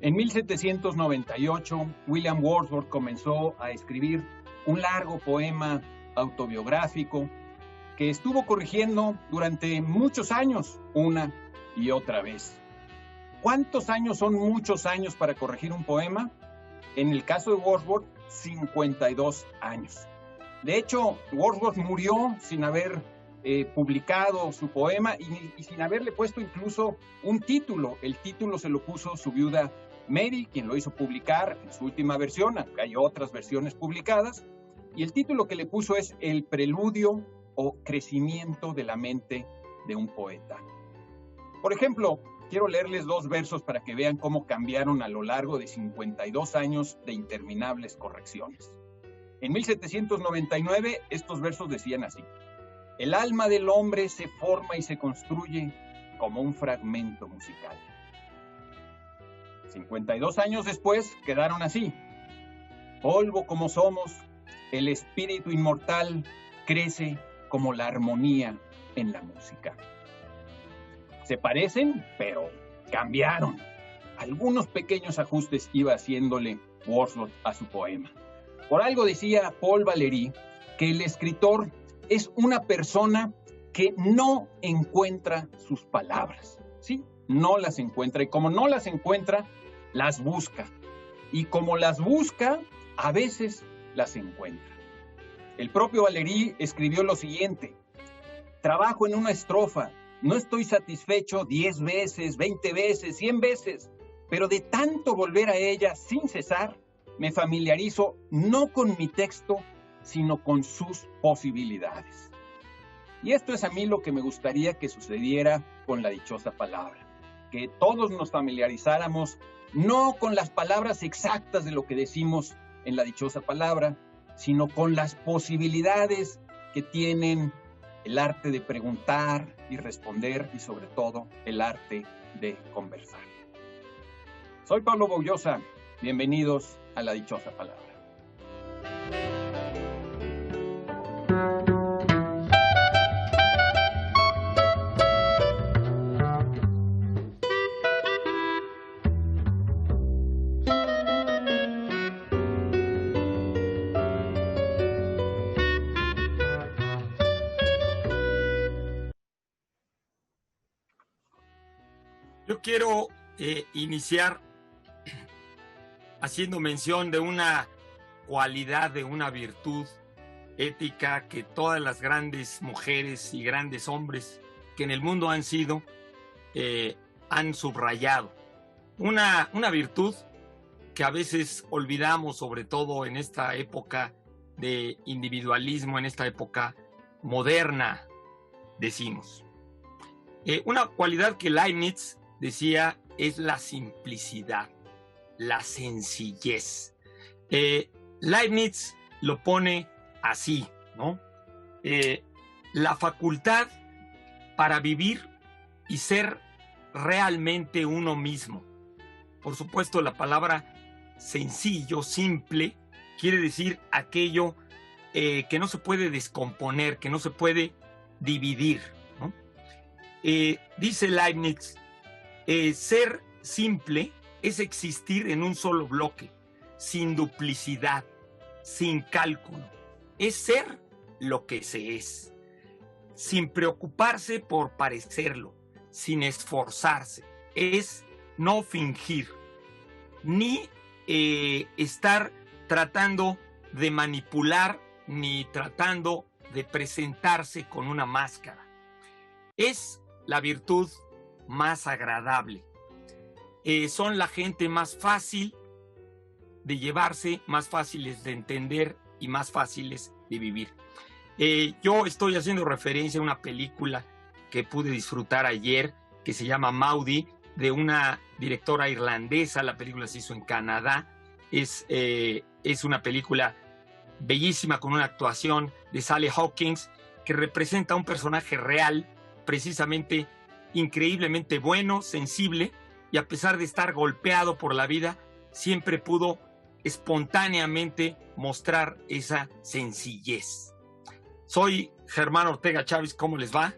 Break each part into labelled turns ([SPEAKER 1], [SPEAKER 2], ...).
[SPEAKER 1] En 1798, William Wordsworth comenzó a escribir un largo poema autobiográfico que estuvo corrigiendo durante muchos años, una y otra vez. ¿Cuántos años son muchos años para corregir un poema? En el caso de Wordsworth, 52 años. De hecho, Wordsworth murió sin haber publicado su poema y sin haberle puesto incluso un título. El título se lo puso su viuda Mary, quien lo hizo publicar en su última versión, aunque hay otras versiones publicadas, y el título que le puso es El preludio o crecimiento de la mente de un poeta. Por ejemplo, quiero leerles 2 versos para que vean cómo cambiaron a lo largo de 52 años de interminables correcciones. En 1799, estos versos decían así: el alma del hombre se forma y se construye como un fragmento musical. 52 años después quedaron así: polvo como somos, el espíritu inmortal crece como la armonía en la música. Se parecen, pero cambiaron. Algunos pequeños ajustes iba haciéndole Wordsworth a su poema. Por algo decía Paul Valéry que el escritor es una persona que no encuentra sus palabras, ¿sí? No las encuentra, y como no las encuentra, las busca. Y como las busca, a veces las encuentra. El propio Valéry escribió lo siguiente: trabajo en una estrofa, no estoy satisfecho 10 veces, 20 veces, 100 veces, pero de tanto volver a ella sin cesar, me familiarizo no con mi texto, sino con sus posibilidades. Y esto es a mí lo que me gustaría que sucediera con la dichosa palabra, que todos nos familiarizáramos no con las palabras exactas de lo que decimos en la dichosa palabra, sino con las posibilidades que tienen el arte de preguntar y responder, y sobre todo el arte de conversar. Soy Pablo Boullosa, bienvenidos a la dichosa palabra.
[SPEAKER 2] Yo quiero iniciar haciendo mención de una cualidad, de una virtud ética que todas las grandes mujeres y grandes hombres que en el mundo han sido, han subrayado. Una virtud que a veces olvidamos, sobre todo en esta época de individualismo, en esta época moderna, decimos. Una cualidad que Leibniz decía es la simplicidad, la sencillez. Leibniz lo pone así, ¿no? La facultad para vivir y ser realmente uno mismo. Por supuesto, la palabra sencillo, simple, quiere decir aquello que no se puede descomponer, que no se puede dividir, ¿no? Dice Leibniz, ser simple es existir en un solo bloque, sin duplicidad, sin cálculo. Es ser lo que se es, sin preocuparse por parecerlo, sin esforzarse. Es no fingir, ni estar tratando de manipular, ni tratando de presentarse con una máscara. Es la virtud más agradable. Son la gente más fácil de llevarse, más fáciles de entender y más fáciles de vivir. Yo estoy haciendo referencia a una película que pude disfrutar ayer, que se llama Maudie, de una directora irlandesa. La película se hizo en Canadá. Es una película bellísima, con una actuación de Sally Hawkins, que representa a un personaje real, precisamente increíblemente bueno, sensible, y a pesar de estar golpeado por la vida, siempre pudo espontáneamente mostrar esa sencillez. Soy Germán Ortega Chávez, ¿cómo les va?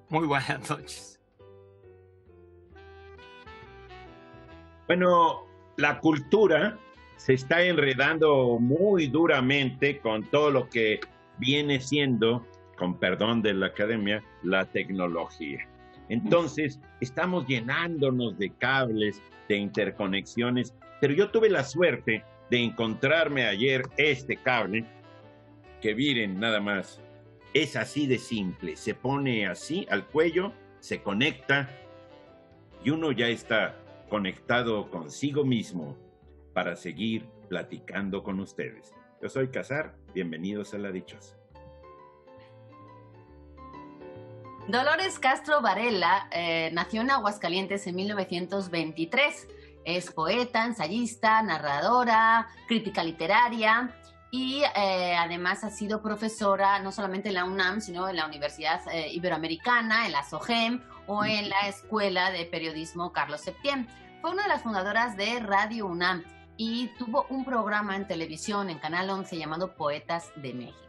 [SPEAKER 2] Muy buenas noches.
[SPEAKER 3] Bueno, la cultura se está enredando muy duramente con todo lo que viene siendo, con perdón de la academia, la tecnología. Entonces, estamos llenándonos de cables, de interconexiones, pero yo tuve la suerte de encontrarme ayer este cable, que miren nada más, es así de simple, se pone así al cuello, se conecta y uno ya está conectado consigo mismo para seguir platicando con ustedes. Yo soy Casar, bienvenidos a La Dichosa.
[SPEAKER 4] Dolores Castro Varela nació en Aguascalientes en 1923. Es poeta, ensayista, narradora, crítica literaria y además ha sido profesora no solamente en la UNAM, sino en la Universidad Iberoamericana, en la SOGEM o en la Escuela de Periodismo Carlos Septién. Fue una de las fundadoras de Radio UNAM y tuvo un programa en televisión en Canal 11 llamado Poetas de México.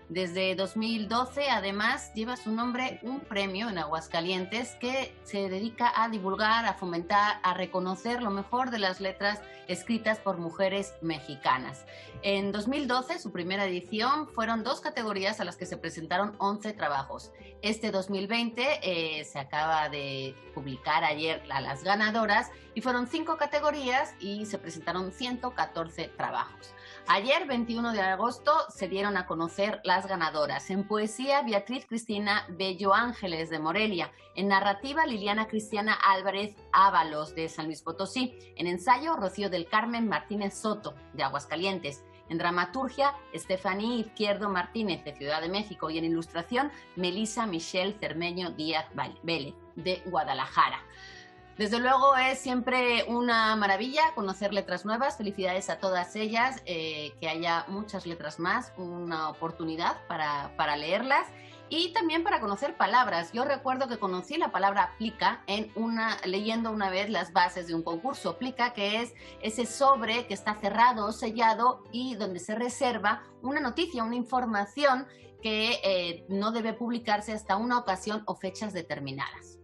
[SPEAKER 4] Desde 2012, además, lleva su nombre un premio en Aguascalientes que se dedica a divulgar, a fomentar, a reconocer lo mejor de las letras escritas por mujeres mexicanas. En 2012, su primera edición, fueron 2 categorías a las que se presentaron 11 trabajos. Este 2020 se acaba de publicar ayer a las ganadoras y fueron 5 categorías y se presentaron 114 trabajos. Ayer, 21 de agosto, se dieron a conocer las ganadoras. En poesía, Beatriz Cristina Bello Ángeles de Morelia. En narrativa, Liliana Cristiana Álvarez Ábalos de San Luis Potosí. En ensayo, Rocío del Carmen Martínez Soto de Aguascalientes. En dramaturgia, Estefanía Izquierdo Martínez de Ciudad de México. Y en ilustración, Melissa Michelle Cermeño Díaz Vélez de Guadalajara. Desde luego es siempre una maravilla conocer letras nuevas. Felicidades a todas ellas, que haya muchas letras más, una oportunidad para leerlas y también para conocer palabras. Yo recuerdo que conocí la palabra plica leyendo una vez las bases de un concurso. Plica, que es ese sobre que está cerrado, sellado y donde se reserva una noticia, una información que no debe publicarse hasta una ocasión o fechas determinadas.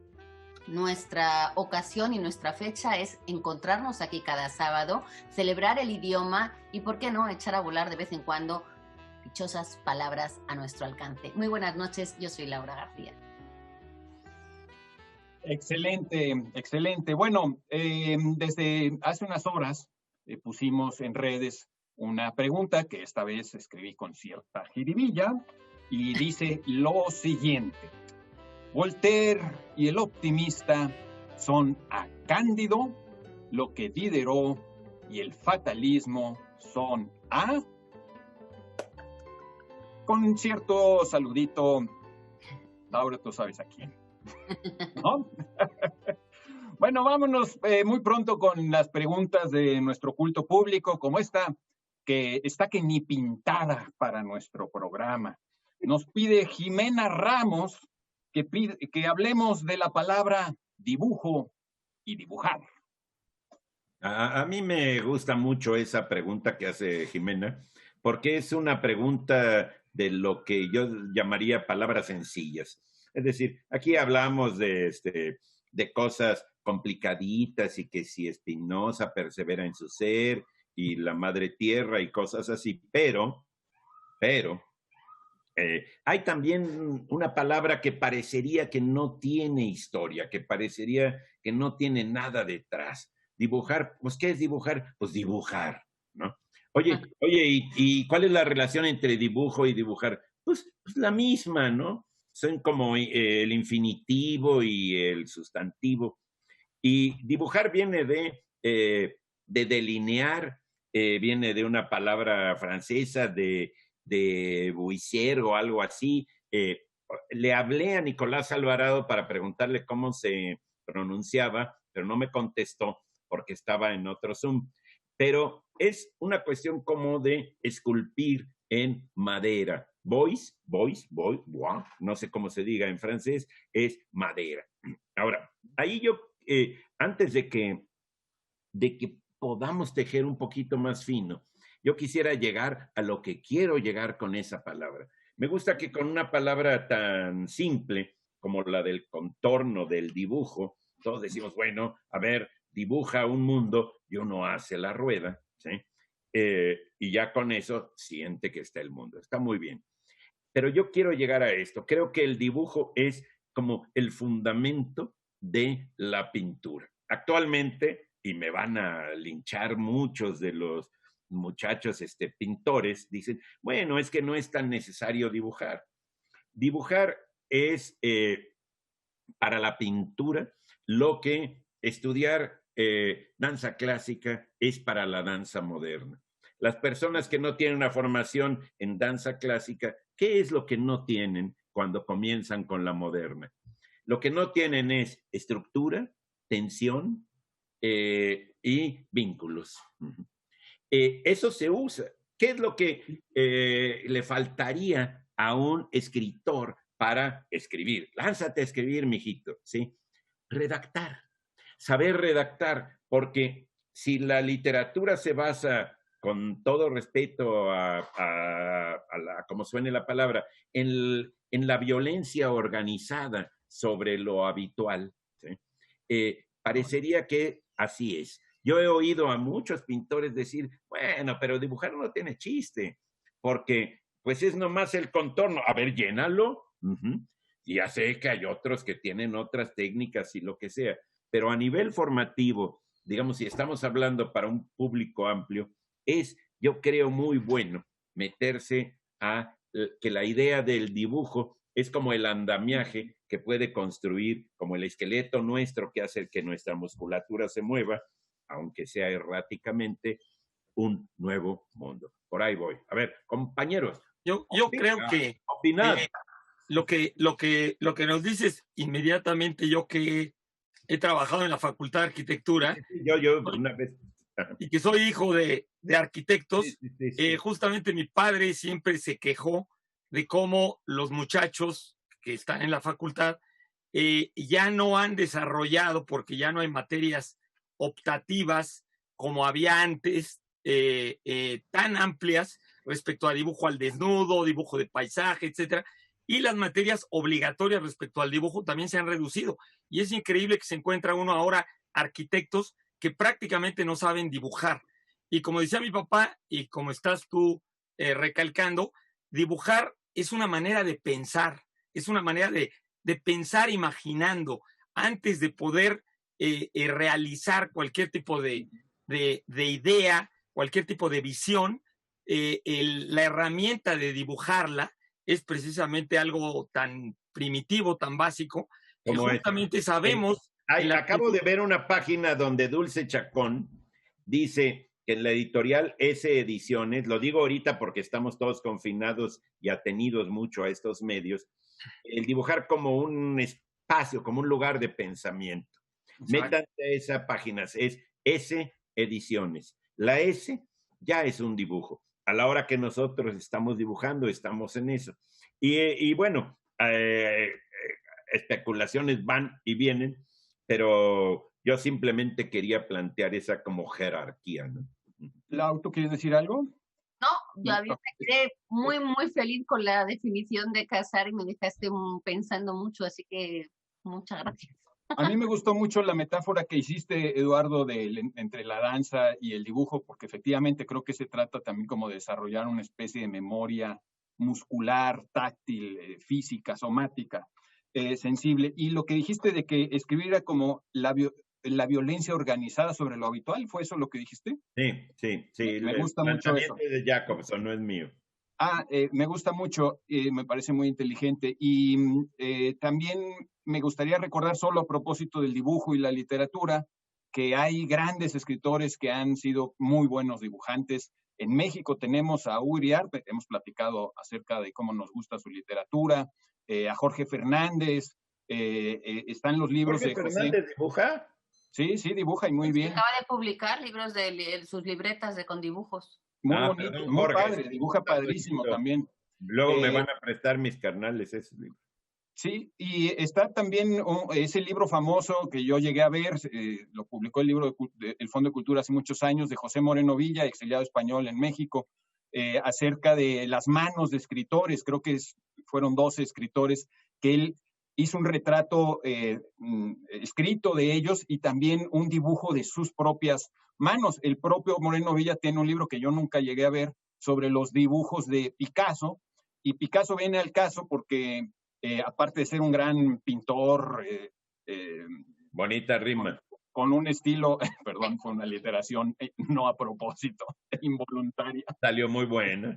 [SPEAKER 4] Nuestra ocasión y nuestra fecha es encontrarnos aquí cada sábado, celebrar el idioma y, ¿por qué no?, echar a volar de vez en cuando dichosas palabras a nuestro alcance. Muy buenas noches, yo soy Laura García.
[SPEAKER 1] Excelente, excelente. Bueno, desde hace unas horas pusimos en redes una pregunta que esta vez escribí con cierta jiribilla y dice lo siguiente. Voltaire y el optimista son a Cándido, lo que Diderot y el fatalismo son a... Con cierto saludito, Laura, tú sabes a quién, ¿no? Bueno, vámonos muy pronto con las preguntas de nuestro culto público, como esta, que está que ni pintada para nuestro programa. Nos pide Jimena Ramos que hablemos de la palabra dibujo y dibujar.
[SPEAKER 3] A mí me gusta mucho esa pregunta que hace Jimena, porque es una pregunta de lo que yo llamaría palabras sencillas. Es decir, aquí hablamos de cosas complicaditas y que si Spinoza persevera en su ser y la madre tierra y cosas así, pero hay también una palabra que parecería que no tiene historia, que parecería que no tiene nada detrás. Dibujar, pues, ¿qué es dibujar? Pues dibujar, ¿no? Oye, ¿y cuál es la relación entre dibujo y dibujar? Pues la misma, ¿no? Son como el infinitivo y el sustantivo. Y dibujar viene de delinear, viene de una palabra francesa, de Buissier o algo así. Le hablé a Nicolás Alvarado para preguntarle cómo se pronunciaba, pero no me contestó porque estaba en otro Zoom. Pero es una cuestión como de esculpir en madera. Bois, no sé cómo se diga en francés, es madera. Ahora, ahí yo, antes de que podamos tejer un poquito más fino, yo quisiera llegar a lo que quiero llegar con esa palabra. Me gusta que con una palabra tan simple como la del contorno, del dibujo, todos decimos, bueno, a ver, dibuja un mundo y uno hace la rueda, ¿sí? Y ya con eso siente que está el mundo. Está muy bien. Pero yo quiero llegar a esto. Creo que el dibujo es como el fundamento de la pintura. Actualmente, y me van a linchar muchos de los muchachos pintores, dicen, bueno, es que no es tan necesario dibujar. Dibujar es para la pintura lo que estudiar danza clásica es para la danza moderna. Las personas que no tienen una formación en danza clásica, ¿qué es lo que no tienen cuando comienzan con la moderna? Lo que no tienen es estructura, tensión y vínculos. Eso se usa. ¿Qué es lo que le faltaría a un escritor para escribir? Lánzate a escribir, mijito, ¿sí? Redactar. Saber redactar, porque si la literatura se basa, con todo respeto como suene la palabra, en la violencia organizada sobre lo habitual, ¿sí? Parecería que así es. Yo he oído a muchos pintores decir, bueno, pero dibujar no tiene chiste, porque pues es nomás el contorno. A ver, llénalo. Y ya sé que hay otros que tienen otras técnicas y lo que sea, pero a nivel formativo, digamos, si estamos hablando para un público amplio, es, yo creo, muy bueno meterse a que la idea del dibujo es como el andamiaje que puede construir, como el esqueleto nuestro que hace que nuestra musculatura se mueva, aunque sea erráticamente, un nuevo mundo. Por ahí voy. A ver, compañeros.
[SPEAKER 2] Yo creo que lo que nos dices inmediatamente, yo que he trabajado en la Facultad de Arquitectura,
[SPEAKER 3] yo una vez,
[SPEAKER 2] y que soy hijo de arquitectos,
[SPEAKER 3] sí.
[SPEAKER 2] justamente mi padre siempre se quejó de cómo los muchachos que están en la facultad ya no han desarrollado, porque ya no hay materias optativas como había antes, tan amplias respecto a dibujo al desnudo, dibujo de paisaje, etcétera, y las materias obligatorias respecto al dibujo también se han reducido. Y es increíble que se encuentra uno ahora arquitectos que prácticamente no saben dibujar. Y como decía mi papá, y como estás tú recalcando, dibujar es una manera de pensar, es una manera de pensar imaginando antes de poder realizar cualquier tipo de idea, cualquier tipo de visión. La herramienta de dibujarla es precisamente algo tan primitivo, tan básico, que
[SPEAKER 3] como
[SPEAKER 2] justamente sabemos...
[SPEAKER 3] Acabo de ver una página donde Dulce Chacón dice que en la editorial S Ediciones, lo digo ahorita porque estamos todos confinados y atenidos mucho a estos medios, el dibujar como un espacio, como un lugar de pensamiento. Métanse a esa página, es S Ediciones. La S ya es un dibujo. A la hora que nosotros estamos dibujando, estamos en eso. Y bueno, especulaciones van y vienen, pero yo simplemente quería plantear esa como jerarquía, ¿no?
[SPEAKER 1] Lau, ¿tú quieres decir algo?
[SPEAKER 4] No, yo me quedé muy, muy feliz con la definición de casar y me dejaste pensando mucho, así que muchas gracias.
[SPEAKER 1] A mí me gustó mucho la metáfora que hiciste, Eduardo, entre la danza y el dibujo, porque efectivamente creo que se trata también como de desarrollar una especie de memoria muscular, táctil, física, somática, sensible. Y lo que dijiste de que escribir era como la violencia organizada sobre lo habitual, ¿fue eso lo que dijiste?
[SPEAKER 3] Sí.
[SPEAKER 1] Me gusta mucho eso.
[SPEAKER 3] De Jacobson, no es mío.
[SPEAKER 1] Me gusta mucho, me parece muy inteligente. Y también me gustaría recordar, solo a propósito del dibujo y la literatura, que hay grandes escritores que han sido muy buenos dibujantes. En México tenemos a Uriart, hemos platicado acerca de cómo nos gusta su literatura, a Jorge Fernández, están los libros
[SPEAKER 3] ¿Jorge
[SPEAKER 1] de José.
[SPEAKER 3] Fernández dibuja?
[SPEAKER 1] Sí, dibuja y muy bien.
[SPEAKER 4] Acaba de publicar libros de sus libretas con dibujos.
[SPEAKER 1] Muy bonito,
[SPEAKER 3] perdón,
[SPEAKER 1] muy
[SPEAKER 3] Jorge,
[SPEAKER 1] padre, dibuja padrísimo también.
[SPEAKER 3] Luego me van a prestar mis carnales ese libro.
[SPEAKER 1] Sí, y está también ese libro famoso que yo llegué a ver, lo publicó el Fondo de Cultura hace muchos años, de José Moreno Villa, exiliado español en México, acerca de las manos de escritores. Creo que fueron 12 escritores que él hizo un retrato escrito de ellos y también un dibujo de sus propias manos. El propio Moreno Villa tiene un libro que yo nunca llegué a ver sobre los dibujos de Picasso, y Picasso viene al caso porque aparte de ser un gran pintor,
[SPEAKER 3] bonita rima,
[SPEAKER 1] con un estilo, perdón, fue una aliteración, no a propósito, involuntaria.
[SPEAKER 3] Salió muy buena.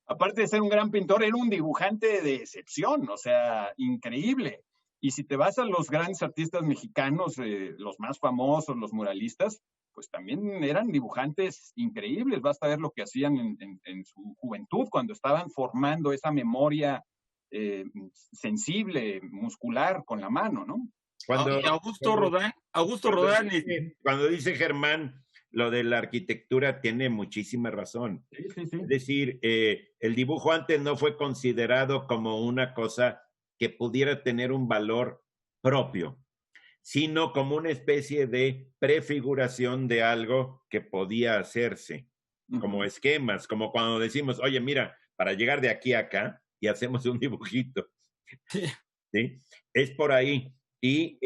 [SPEAKER 1] Aparte de ser un gran pintor, era un dibujante de excepción, o sea, increíble. Y si te vas a los grandes artistas mexicanos, los más famosos, los muralistas, pues también eran dibujantes increíbles. Basta ver lo que hacían en su juventud, cuando estaban formando esa memoria sensible, muscular, con la mano, ¿no?
[SPEAKER 2] Augusto Rodán.
[SPEAKER 3] Cuando dice Germán, lo de la arquitectura tiene muchísima razón.
[SPEAKER 1] Sí.
[SPEAKER 3] Es decir, el dibujo antes no fue considerado como una cosa que pudiera tener un valor propio, sino como una especie de prefiguración de algo que podía hacerse, como esquemas, como cuando decimos, oye, mira, para llegar de aquí a acá, y hacemos un dibujito. ¿Sí? Es por ahí. Y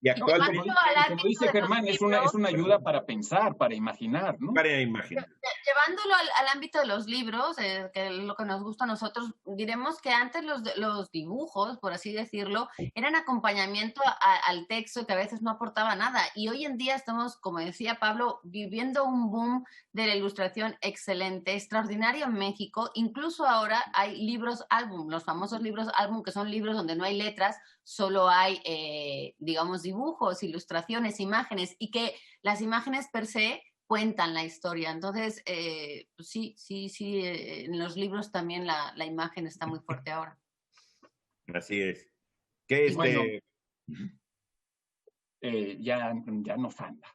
[SPEAKER 3] actualmente,
[SPEAKER 1] como dice Germán, es una ayuda para pensar, para imaginar, ¿no?
[SPEAKER 3] Para imaginar.
[SPEAKER 4] Llevándolo al ámbito de los libros, que es lo que nos gusta a nosotros, diremos que antes los dibujos, por así decirlo, eran acompañamiento al texto que a veces no aportaba nada. Y hoy en día estamos, como decía Pablo, viviendo un boom de la ilustración excelente, extraordinario en México. Incluso ahora hay libros álbum, los famosos libros álbum, que son libros donde no hay letras, solo hay, digamos, dibujos, ilustraciones, imágenes, y que las imágenes per se cuentan la historia. Entonces, pues sí, en los libros también la imagen está muy fuerte ahora.
[SPEAKER 3] Así es. ¿Qué es
[SPEAKER 1] bueno, ya nos anda.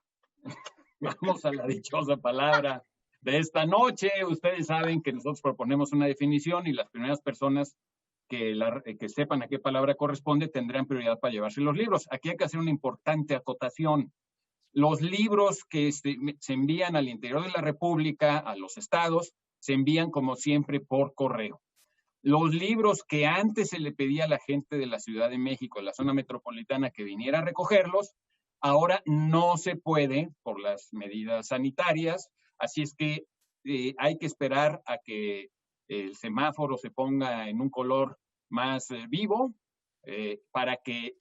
[SPEAKER 1] Vamos a la dichosa palabra de esta noche. Ustedes saben que nosotros proponemos una definición y las primeras personas que sepan a qué palabra corresponde tendrán prioridad para llevarse los libros. Aquí hay que hacer una importante acotación. Los libros que se envían al interior de la República, a los estados, se envían como siempre por correo. Los libros que antes se le pedía a la gente de la Ciudad de México, de la zona metropolitana, que viniera a recogerlos, ahora no se puede por las medidas sanitarias, así es que hay que esperar a que el semáforo se ponga en un color más vivo para que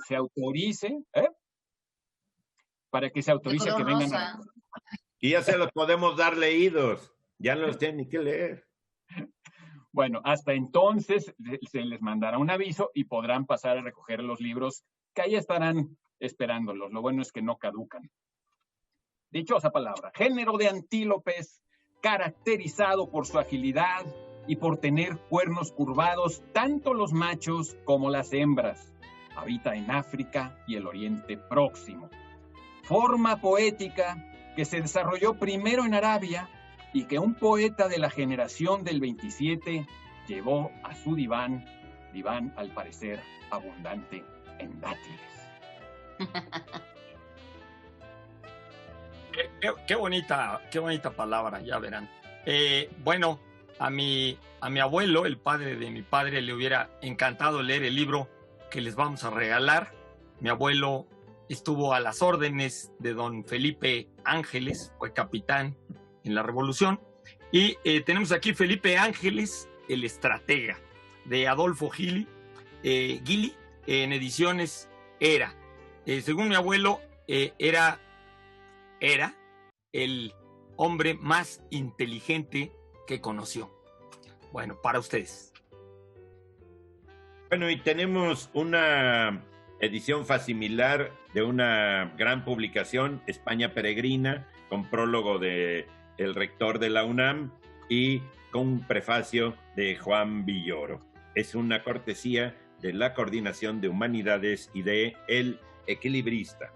[SPEAKER 1] se autorice, para que se autorice que vengan a...
[SPEAKER 3] Y ya se los podemos dar leídos, ya no los tienen ni que leer.
[SPEAKER 1] Bueno, hasta entonces se les mandará un aviso y podrán pasar a recoger los libros que ahí estarán esperándolos. Lo bueno es que no caducan. Dichosa palabra. Género de antílopes caracterizado por su agilidad y por tener cuernos curvados, tanto los machos como las hembras. Habita en África y el Oriente Próximo. Forma poética que se desarrolló primero en Arabia y que un poeta de la generación del 27 llevó a su diván al parecer abundante en dátiles.
[SPEAKER 2] Qué bonita palabra, ya verán. Bueno, a mi abuelo, el padre de mi padre, le hubiera encantado leer el libro que les vamos a regalar. Mi abuelo estuvo a las órdenes de don Felipe Ángeles, fue capitán en la Revolución. Y tenemos aquí Felipe Ángeles, el estratega, de Adolfo Gili, en ediciones Era. Según mi abuelo, era el hombre más inteligente que conoció. Bueno, para ustedes.
[SPEAKER 3] Bueno, y tenemos una edición facsimilar de una gran publicación, España Peregrina, con prólogo de el rector de la UNAM y con un prefacio de Juan Villoro. Es una cortesía de la Coordinación de Humanidades y de El Equilibrista.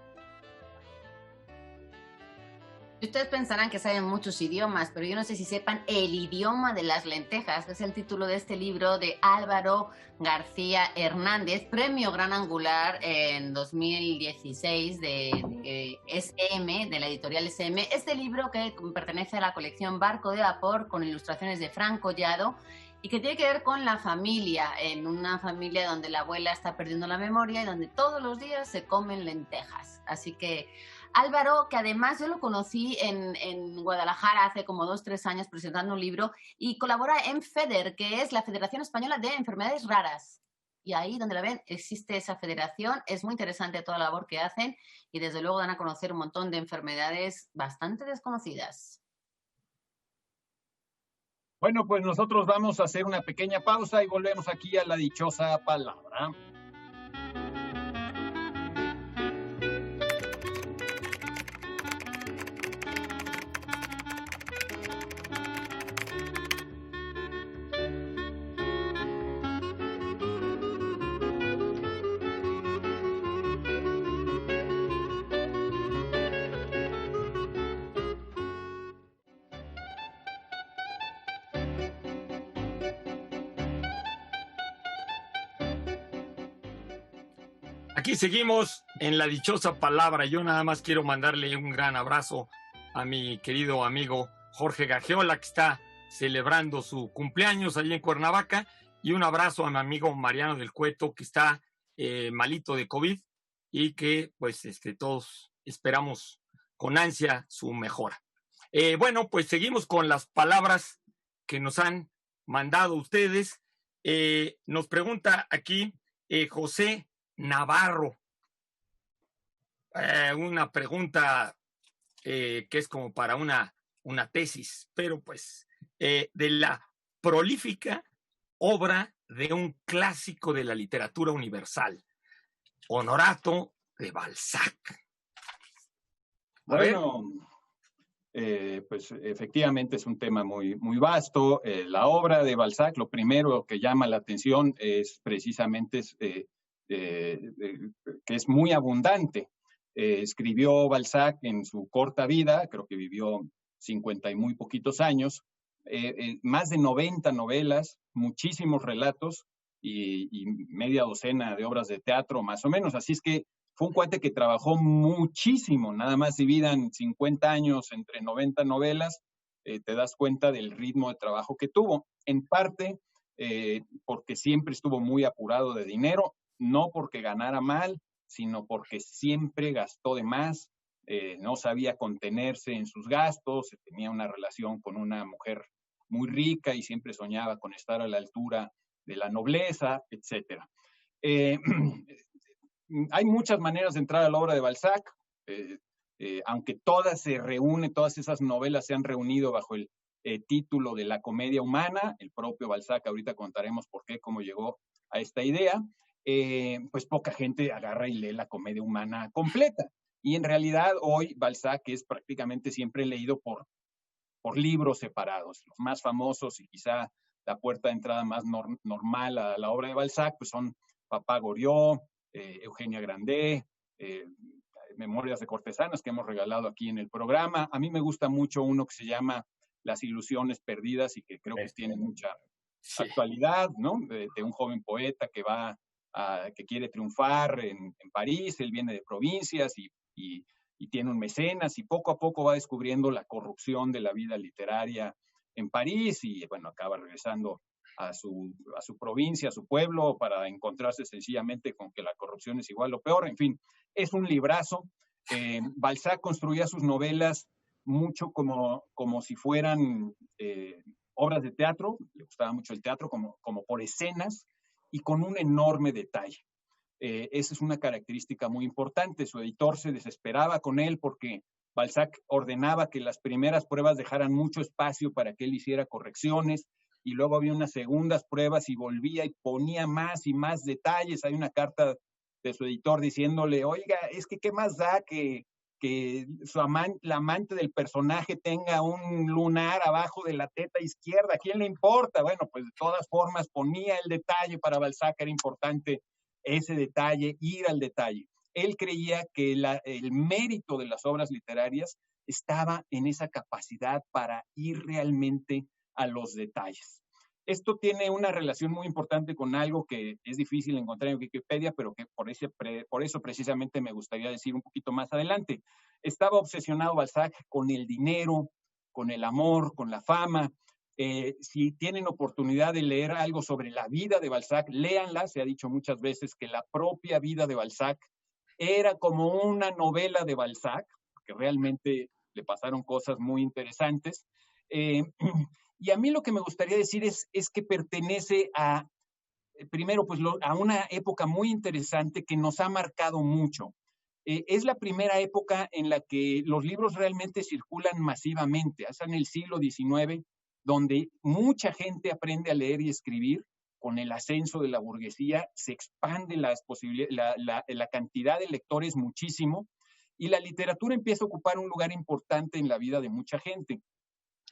[SPEAKER 4] Ustedes pensarán que saben muchos idiomas, pero yo no sé si sepan El idioma de las lentejas, que es el título de este libro de Álvaro García Hernández, premio Gran Angular en 2016 de SM, de la editorial SM. Este libro que pertenece a la colección Barco de Vapor, con ilustraciones de Fran Collado, y que tiene que ver con la familia, en una familia donde la abuela está perdiendo la memoria y donde todos los días se comen lentejas. Así que Álvaro, que además yo lo conocí en Guadalajara hace como 2-3 años presentando un libro, y colabora en FEDER, que es la Federación Española de Enfermedades Raras. Y ahí donde la ven existe esa federación, es muy interesante toda la labor que hacen y desde luego dan a conocer un montón de enfermedades bastante desconocidas.
[SPEAKER 1] Bueno, pues nosotros vamos a hacer una pequeña pausa y volvemos aquí a la dichosa palabra.
[SPEAKER 2] Aquí seguimos en la dichosa palabra. Yo nada más quiero mandarle un gran abrazo a mi querido amigo Jorge Gagiola, que está celebrando su cumpleaños allí en Cuernavaca, y un abrazo a mi amigo Mariano del Cueto, que está malito de COVID y que pues todos esperamos con ansia su mejora. Bueno, pues seguimos con las palabras que nos han mandado ustedes. Nos pregunta aquí José Navarro, una pregunta que es como para una tesis, pero pues de la prolífica obra de un clásico de la literatura universal, Honorato de Balzac.
[SPEAKER 1] Bueno, pues efectivamente es un tema muy, muy vasto. La obra de Balzac, lo primero que llama la atención es precisamente que es muy abundante. Escribió Balzac en su corta vida, creo que vivió 50 y muy poquitos años, más de 90 novelas, muchísimos relatos y media docena de obras de teatro, más o menos. Así es que fue un cuate que trabajó muchísimo, nada más dividan 50 años entre 90 novelas, te das cuenta del ritmo de trabajo que tuvo. En parte porque siempre estuvo muy apurado de dinero, no porque ganara mal, sino porque siempre gastó de más, no sabía contenerse en sus gastos, tenía una relación con una mujer muy rica y siempre soñaba con estar a la altura de la nobleza, etc. Hay muchas maneras de entrar a la obra de Balzac, aunque todas esas novelas se han reunido bajo el título de la comedia humana, el propio Balzac, ahorita contaremos por qué, cómo llegó a esta idea, pues poca gente agarra y lee la comedia humana completa. Y en realidad hoy Balzac es prácticamente siempre leído por libros separados. Los más famosos y quizá la puerta de entrada más normal a la obra de Balzac pues son Papá Goriot, Eugenia Grandet, Memorias de Cortesanas que hemos regalado aquí en el programa. A mí me gusta mucho uno que se llama Las Ilusiones Perdidas y que creo que tiene mucha actualidad, ¿no? De un joven poeta que quiere triunfar en París. Él viene de provincias y tiene un mecenas y poco a poco va descubriendo la corrupción de la vida literaria en París y bueno, acaba regresando a su provincia, a su pueblo, para encontrarse sencillamente con que la corrupción es igual o peor. En fin, es un librazo. Balzac construía sus novelas mucho como si fueran obras de teatro, le gustaba mucho el teatro, como por escenas y con un enorme detalle. Esa es una característica muy importante. Su editor se desesperaba con él porque Balzac ordenaba que las primeras pruebas dejaran mucho espacio para que él hiciera correcciones y luego había unas segundas pruebas y volvía y ponía más y más detalles. Hay una carta de su editor diciéndole, oiga, es que qué más da que la amante del personaje tenga un lunar abajo de la teta izquierda, ¿a quién le importa? Bueno, pues de todas formas ponía el detalle. Para Balzac era importante ese detalle, ir al detalle. Él creía que el mérito de las obras literarias estaba en esa capacidad para ir realmente a los detalles. Esto tiene una relación muy importante con algo que es difícil encontrar en Wikipedia, pero que por eso precisamente me gustaría decir un poquito más adelante. Estaba obsesionado Balzac con el dinero, con el amor, con la fama. Si tienen oportunidad de leer algo sobre la vida de Balzac, léanla. Se ha dicho muchas veces que la propia vida de Balzac era como una novela de Balzac, que realmente le pasaron cosas muy interesantes. Y a mí lo que me gustaría decir es que pertenece a, primero, pues a una época muy interesante que nos ha marcado mucho. Es la primera época en la que los libros realmente circulan masivamente, hasta en el siglo XIX, donde mucha gente aprende a leer y escribir. Con el ascenso de la burguesía se expande la cantidad de lectores muchísimo, y la literatura empieza a ocupar un lugar importante en la vida de mucha gente.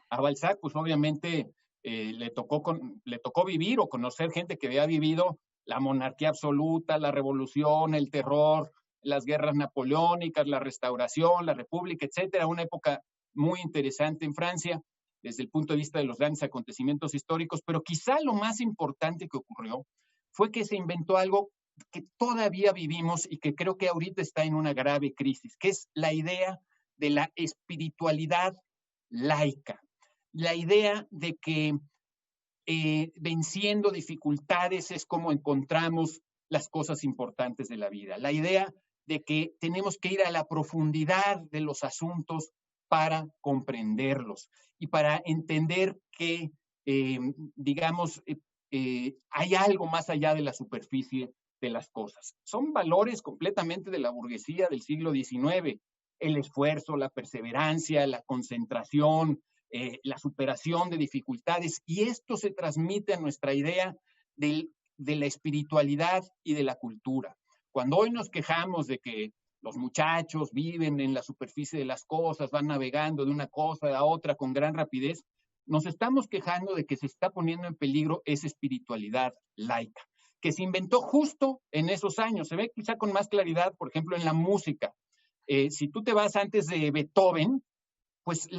[SPEAKER 1] A Balzac, pues obviamente le tocó vivir o conocer gente que había vivido la monarquía absoluta, la revolución, el terror, las guerras napoleónicas, la restauración, la república, etcétera. Una época muy interesante en Francia desde el punto de vista de los grandes acontecimientos históricos, pero quizá lo más importante que ocurrió fue que se inventó algo que todavía vivimos y que creo que ahorita está en una grave crisis, que es la idea de la espiritualidad laica. La idea de que venciendo dificultades es como encontramos las cosas importantes de la vida. La idea de que tenemos que ir a la profundidad de los asuntos para comprenderlos y para entender que, digamos, hay algo más allá de la superficie de las cosas. Son valores completamente de la burguesía del siglo XIX. El esfuerzo, la perseverancia, la concentración, la superación de dificultades, y esto se transmite a nuestra idea de la espiritualidad y de la cultura. Cuando hoy nos quejamos de que los muchachos viven en la superficie de las cosas, van navegando de una cosa a otra con gran rapidez, nos estamos quejando de que se está poniendo en peligro esa espiritualidad laica, que se inventó justo en esos años. Se ve quizá con más claridad, por ejemplo, en la música. Si tú te vas antes de Beethoven, pues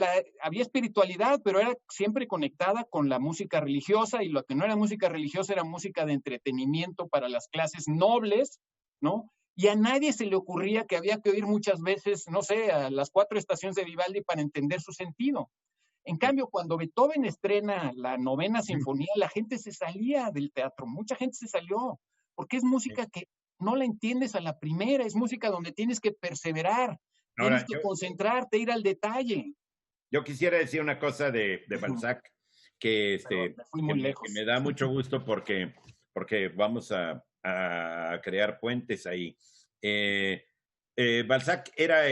[SPEAKER 1] había espiritualidad, pero era siempre conectada con la música religiosa, y lo que no era música religiosa era música de entretenimiento para las clases nobles, ¿no? Y a nadie se le ocurría que había que oír muchas veces, no sé, a las 4 estaciones de Vivaldi para entender su sentido. En cambio, cuando Beethoven estrena la 9ª Sinfonía, la gente se salía del teatro, mucha gente se salió, porque es música que no la entiendes a la primera, es música donde tienes que perseverar, tienes que concentrarte, ir al detalle.
[SPEAKER 3] Yo quisiera decir una cosa de Balzac, que me da mucho gusto porque vamos a crear puentes ahí. Balzac era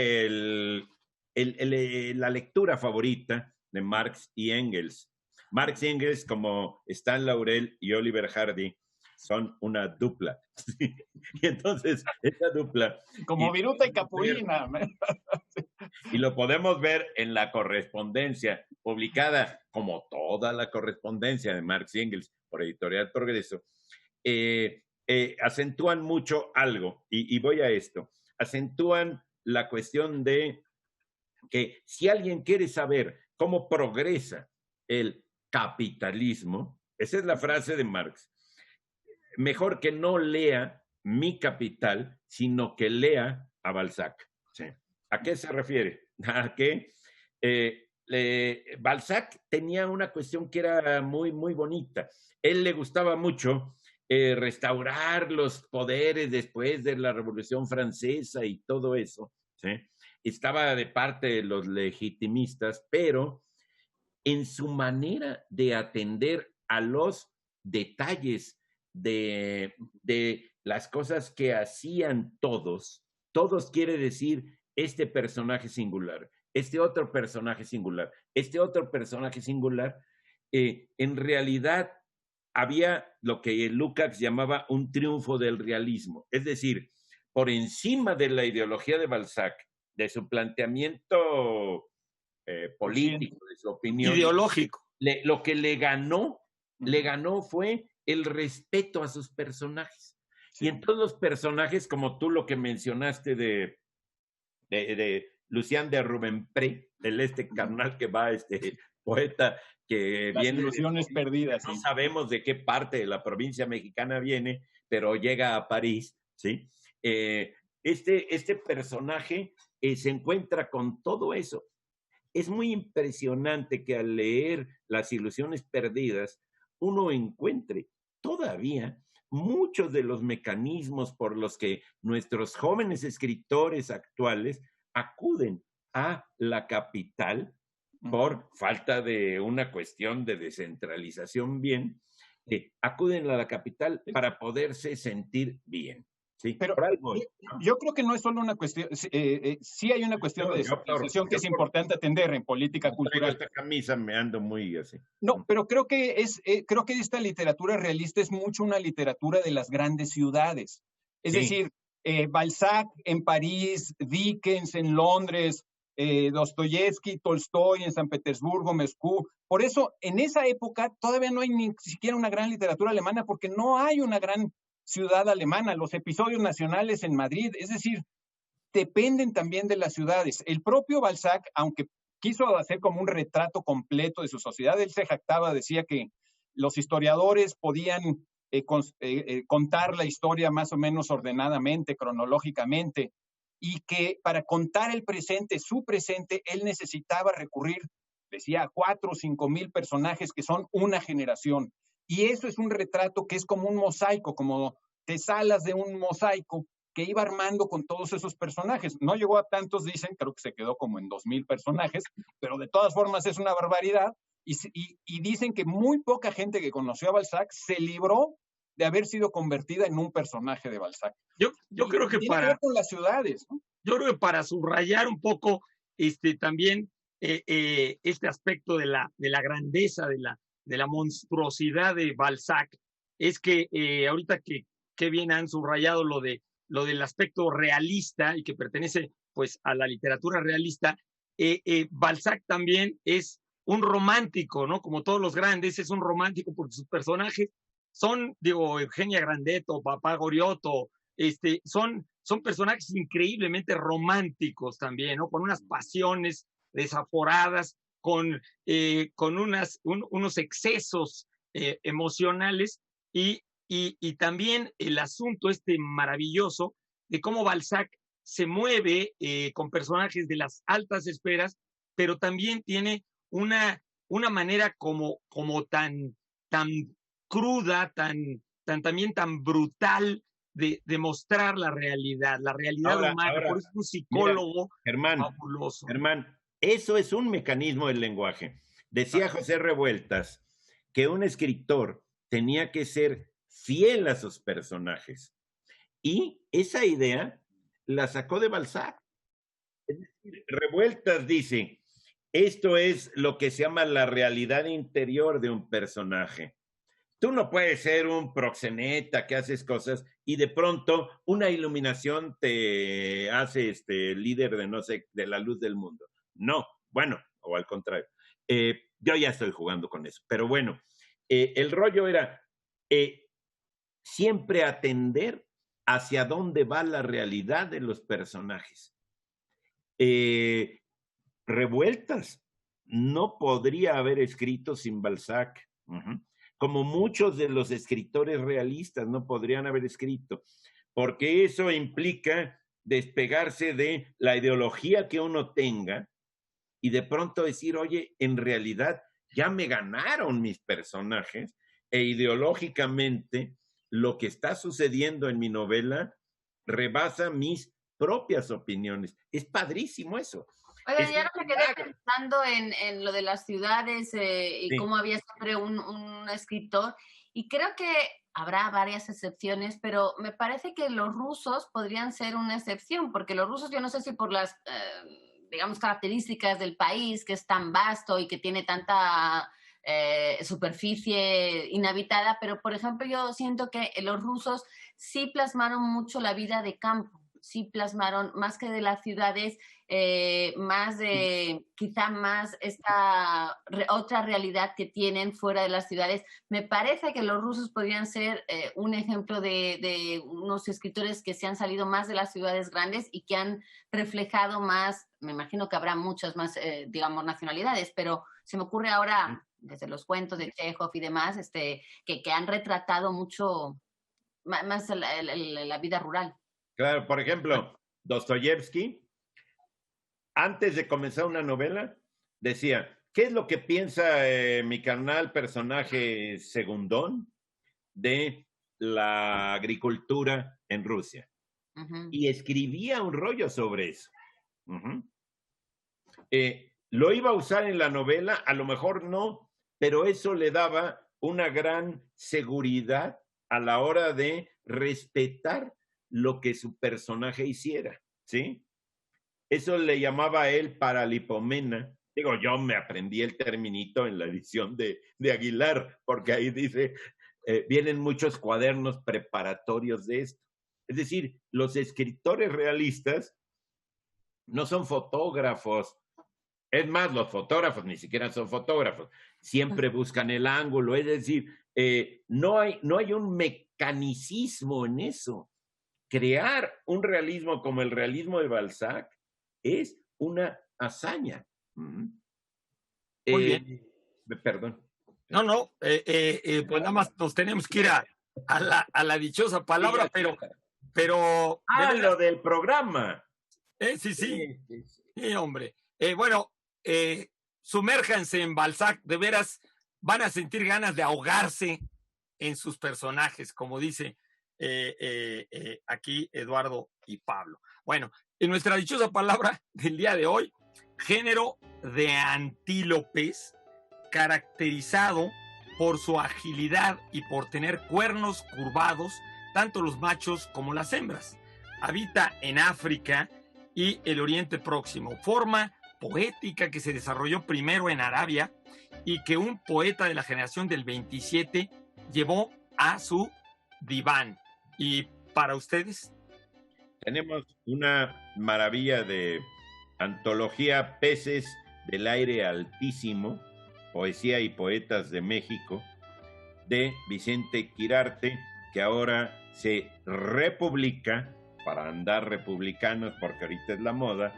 [SPEAKER 3] la lectura favorita de Marx y Engels. Marx y Engels, como Stan Laurel y Oliver Hardy, son una dupla. Y entonces, esa dupla...
[SPEAKER 1] Como Viruta y Capulina.
[SPEAKER 3] Y lo podemos ver en la correspondencia publicada, como toda la correspondencia de Marx y Engels por Editorial Progreso, acentúan mucho algo, y voy a esto, acentúan la cuestión de que si alguien quiere saber cómo progresa el capitalismo, esa es la frase de Marx, mejor que no lea Mi Capital, sino que lea a Balzac. ¿Sí? ¿A qué se refiere? A que Balzac tenía una cuestión que era muy, muy bonita. Él le gustaba mucho restaurar los poderes después de la Revolución Francesa y todo eso. ¿Sí? Estaba de parte de los legitimistas, pero en su manera de atender a los detalles de las cosas que hacían todos quiere decir este personaje singular, este otro personaje singular, este otro personaje singular, en realidad había lo que Lukács llamaba un triunfo del realismo, es decir, por encima de la ideología de Balzac, de su planteamiento político, de su opinión
[SPEAKER 2] ideológico,
[SPEAKER 3] lo que le ganó fue el respeto a sus personajes. Sí. Y en todos los personajes, como tú lo que mencionaste de Lucien de Rubempré, el carnal que va, poeta que
[SPEAKER 1] Las
[SPEAKER 3] viene...
[SPEAKER 1] ilusiones perdidas.
[SPEAKER 3] No sabemos de qué parte de la provincia mexicana viene, pero llega a París, ¿sí? Este personaje se encuentra con todo eso. es muy impresionante que al leer Las ilusiones perdidas, uno encuentre todavía muchos de los mecanismos por los que nuestros jóvenes escritores actuales acuden a la capital por falta de una cuestión de descentralización bien, acuden a la capital para poderse sentir bien. Sí,
[SPEAKER 1] pero
[SPEAKER 3] por ahí voy.
[SPEAKER 1] Yo creo que no es solo una cuestión, sí hay una cuestión de descentralización que es importante atender en política cultural.
[SPEAKER 3] Esta camisa me ando muy así.
[SPEAKER 1] No, pero creo que esta literatura realista es mucho una literatura de las grandes ciudades. Es decir, Balzac en París, Dickens en Londres, Dostoyevsky, Tolstoy en San Petersburgo, Moscú. Por eso, en esa época todavía no hay ni siquiera una gran literatura alemana porque no hay una gran ciudad alemana. Los episodios nacionales en Madrid, es decir, dependen también de las ciudades. El propio Balzac, aunque quiso hacer como un retrato completo de su sociedad, él se jactaba, decía que los historiadores podían contar la historia más o menos ordenadamente, cronológicamente, y que para contar el presente, su presente, él necesitaba recurrir, decía, a 4 o 5 mil personajes que son una generación. Y eso es un retrato que es como un mosaico, como tesalas de un mosaico que iba armando con todos esos personajes. No llegó a tantos, dicen, creo que se quedó como en 2,000 personajes, pero de todas formas es una barbaridad. Y dicen que muy poca gente que conoció a Balzac se libró de haber sido convertida en un personaje de Balzac.
[SPEAKER 2] Yo creo que
[SPEAKER 1] tiene que ver con las ciudades, ¿no?
[SPEAKER 2] Yo creo que para subrayar un poco también este aspecto de la grandeza, de la monstruosidad de Balzac, es que ahorita que bien han subrayado lo del aspecto realista y que pertenece pues a la literatura realista, Balzac también es un romántico, ¿no? Como todos los grandes, es un romántico porque sus personajes son, digo, Eugenia Grandet, Papá Goriot, son personajes increíblemente románticos también, ¿no? Con unas pasiones desaforadas, con unos excesos emocionales y también el asunto maravilloso de cómo Balzac se mueve con personajes de las altas esferas, pero también tiene una manera como tan cruda, también tan brutal de mostrar la realidad humana. Por eso es un psicólogo fabuloso.
[SPEAKER 3] Germán, eso es un mecanismo del lenguaje. Decía José Revueltas que un escritor tenía que ser fiel a sus personajes. Y esa idea la sacó de Balzac. Es decir, Revueltas dice, esto es lo que se llama la realidad interior de un personaje. Tú no puedes ser un proxeneta que haces cosas y de pronto una iluminación te hace líder de no sé, de la luz del mundo. No, bueno, o al contrario. Yo ya estoy jugando con eso, pero bueno, el rollo era siempre atender hacia dónde va la realidad de los personajes. Revueltas no podría haber escrito sin Balzac. Como muchos de los escritores realistas no podrían haber escrito, porque eso implica despegarse de la ideología que uno tenga y de pronto decir, oye, en realidad ya me ganaron mis personajes e ideológicamente lo que está sucediendo en mi novela rebasa mis propias opiniones. Es padrísimo eso.
[SPEAKER 4] Oye, ya no me quedé pensando en lo de las ciudades y sí, cómo había siempre un escritor. Y creo que habrá varias excepciones, pero me parece que los rusos podrían ser una excepción, porque los rusos, yo no sé si por las, digamos, características del país, que es tan vasto y que tiene tanta superficie inhabitada, pero, por ejemplo, yo siento que los rusos sí plasmaron mucho la vida de campo. Sí plasmaron, más que de las ciudades, más de, quizá más esta otra realidad que tienen fuera de las ciudades. Me parece que los rusos podrían ser un ejemplo de unos escritores que se han salido más de las ciudades grandes y que han reflejado más, me imagino que habrá muchas más, digamos, nacionalidades, pero se me ocurre ahora, desde los cuentos de Chekhov y demás, que han retratado mucho más la vida rural.
[SPEAKER 3] Claro, por ejemplo, Dostoyevsky, antes de comenzar una novela, decía, ¿qué es lo que piensa mi carnal personaje segundón de la agricultura en Rusia? Y escribía un rollo sobre eso. Lo iba a usar en la novela, a lo mejor no, pero eso le daba una gran seguridad a la hora de respetar lo que su personaje hiciera, ¿sí? Eso le llamaba a él paralipomena. Digo, yo me aprendí el terminito en la edición de Aguilar, porque ahí dice, vienen muchos cuadernos preparatorios de esto. Es decir, los escritores realistas no son fotógrafos. Es más, los fotógrafos ni siquiera son fotógrafos. Siempre buscan el ángulo. Es decir, no hay un mecanicismo en eso. Crear un realismo como el realismo de Balzac es una hazaña.
[SPEAKER 2] Muy bien.
[SPEAKER 3] Perdón.
[SPEAKER 2] No, pues nada más nos tenemos que ir a la dichosa palabra, pero
[SPEAKER 3] lo del programa.
[SPEAKER 2] Sí, hombre. Bueno, sumérjanse en Balzac, de veras van a sentir ganas de ahogarse en sus personajes, como dice aquí Eduardo y Pablo. Bueno, en nuestra dichosa palabra del día de hoy, género de antílopes, caracterizado por su agilidad y por tener cuernos curvados, tanto los machos como las hembras. Habita en África y el Oriente Próximo. Forma poética que se desarrolló primero en Arabia y que un poeta de la generación del 27 llevó a su diván. ¿Y para ustedes?
[SPEAKER 3] Tenemos una maravilla de antología Peces del Aire Altísimo, Poesía y Poetas de México, de Vicente Quirarte, que ahora se republica, para andar republicanos, porque ahorita es la moda,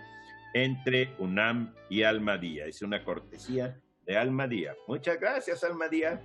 [SPEAKER 3] entre UNAM y Almadía. Es una cortesía de Almadía. Muchas gracias, Almadía.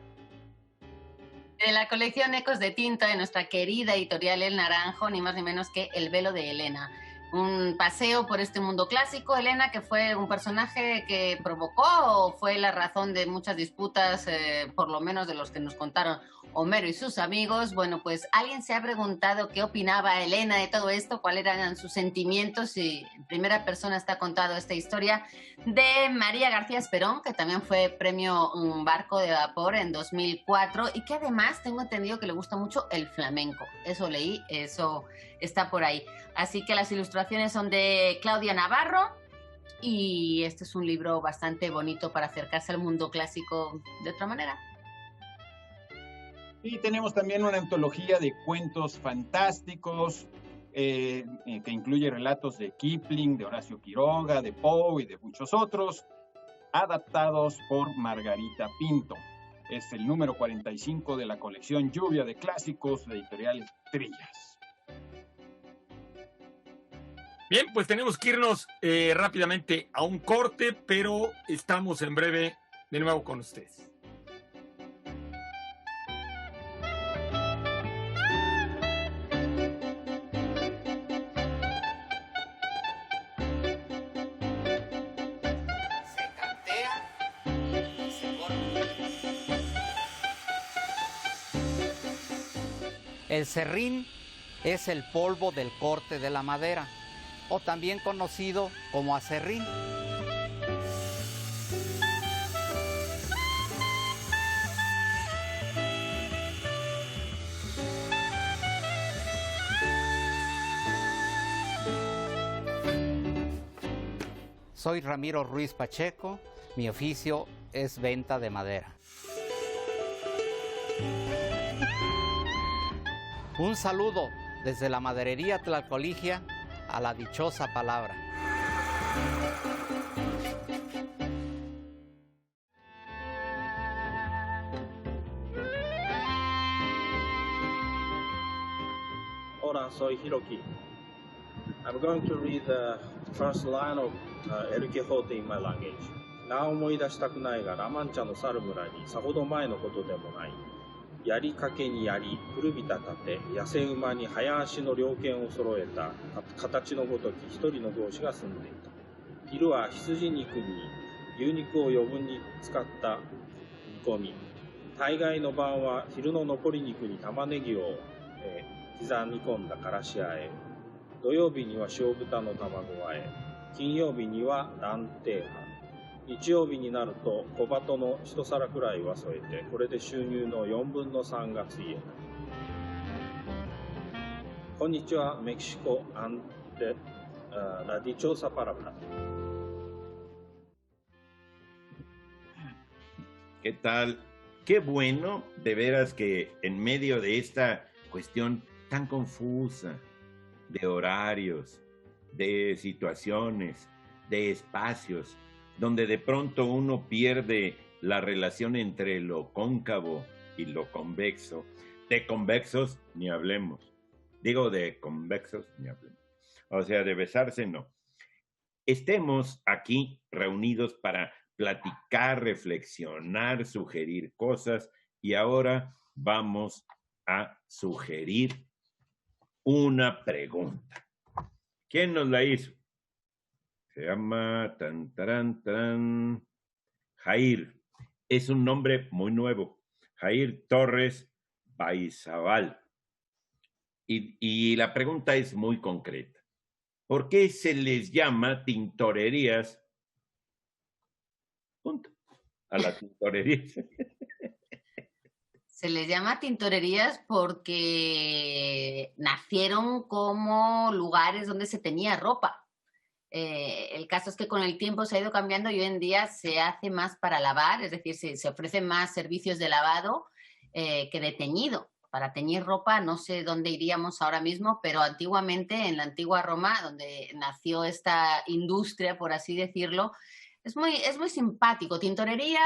[SPEAKER 4] De la colección Ecos de Tinta de nuestra querida editorial El Naranjo, ni más ni menos que El velo de Helena. Un paseo por este mundo clásico. Helena, que fue un personaje que provocó o fue la razón de muchas disputas, por lo menos de los que nos contaron Homero y sus amigos. Bueno, pues alguien se ha preguntado qué opinaba Helena de todo esto, cuáles eran sus sentimientos, y en primera persona está contado esta historia de María García Esperón, que también fue premio Un Barco de Vapor en 2004 y que además tengo entendido que le gusta mucho el flamenco. Eso leí, eso está por ahí. Así que las ilustraciones son de Claudia Navarro y este es un libro bastante bonito para acercarse al mundo clásico de otra manera.
[SPEAKER 1] Y tenemos también una antología de cuentos fantásticos que incluye relatos de Kipling, de Horacio Quiroga, de Poe y de muchos otros, adaptados por Margarita Pinto. Es el número 45 de la colección Lluvia de Clásicos de Editorial Trillas.
[SPEAKER 2] Bien, pues tenemos que irnos rápidamente a un corte, pero estamos en breve de nuevo con ustedes.
[SPEAKER 5] El serrín es el polvo del corte de la madera, o también conocido como aserrín. Soy Ramiro Ruiz Pacheco, mi oficio es venta de madera. Un saludo desde la maderería Tlalcoligia a la dichosa palabra.
[SPEAKER 6] Hola, soy Hiroki. I'm going to read the first line of El Quijote in my language. なお思い出したくないがラマンチャの猿村にさほど前のことでもない。やりかけに槍、古びた盾、痩せ馬に早足の猟犬を揃えた形のごとき一人の同士が住んでいた。昼は羊肉に牛肉を余分に使った煮込み、大概の晩は昼の残り肉に玉ねぎを、刻み込んだからしあえ、土曜日には塩豚の卵和え、金曜日には卵亭飯、日曜日になると小鳩の一皿くらいは添えて、これで収入の4分の3がついえた。こんにちは、メキシコアンテla dichosa palabra.
[SPEAKER 3] ¿Qué tal? Qué bueno, de veras que en medio de esta cuestión tan confusa de horarios, de situaciones, de espacios, donde de pronto uno pierde la relación entre lo cóncavo y lo convexo. De convexos ni hablemos. Digo, de convexos ni hablemos. O sea, de besarse no. Estemos aquí reunidos para platicar, reflexionar, sugerir cosas, y ahora vamos a sugerir una pregunta. ¿Quién nos la hizo? Se llama Jair. Es un nombre muy nuevo. Jair Torres Baizabal. Y la pregunta es muy concreta. ¿Por qué se les llama tintorerías? Punto. A las tintorerías.
[SPEAKER 4] Se les llama tintorerías porque nacieron como lugares donde se tenía ropa. El caso es que con el tiempo se ha ido cambiando y hoy en día se hace más para lavar, es decir, se ofrecen más servicios de lavado que de teñido. Para teñir ropa no sé dónde iríamos ahora mismo, pero antiguamente en la antigua Roma, donde nació esta industria, por así decirlo, es muy simpático. Tintorería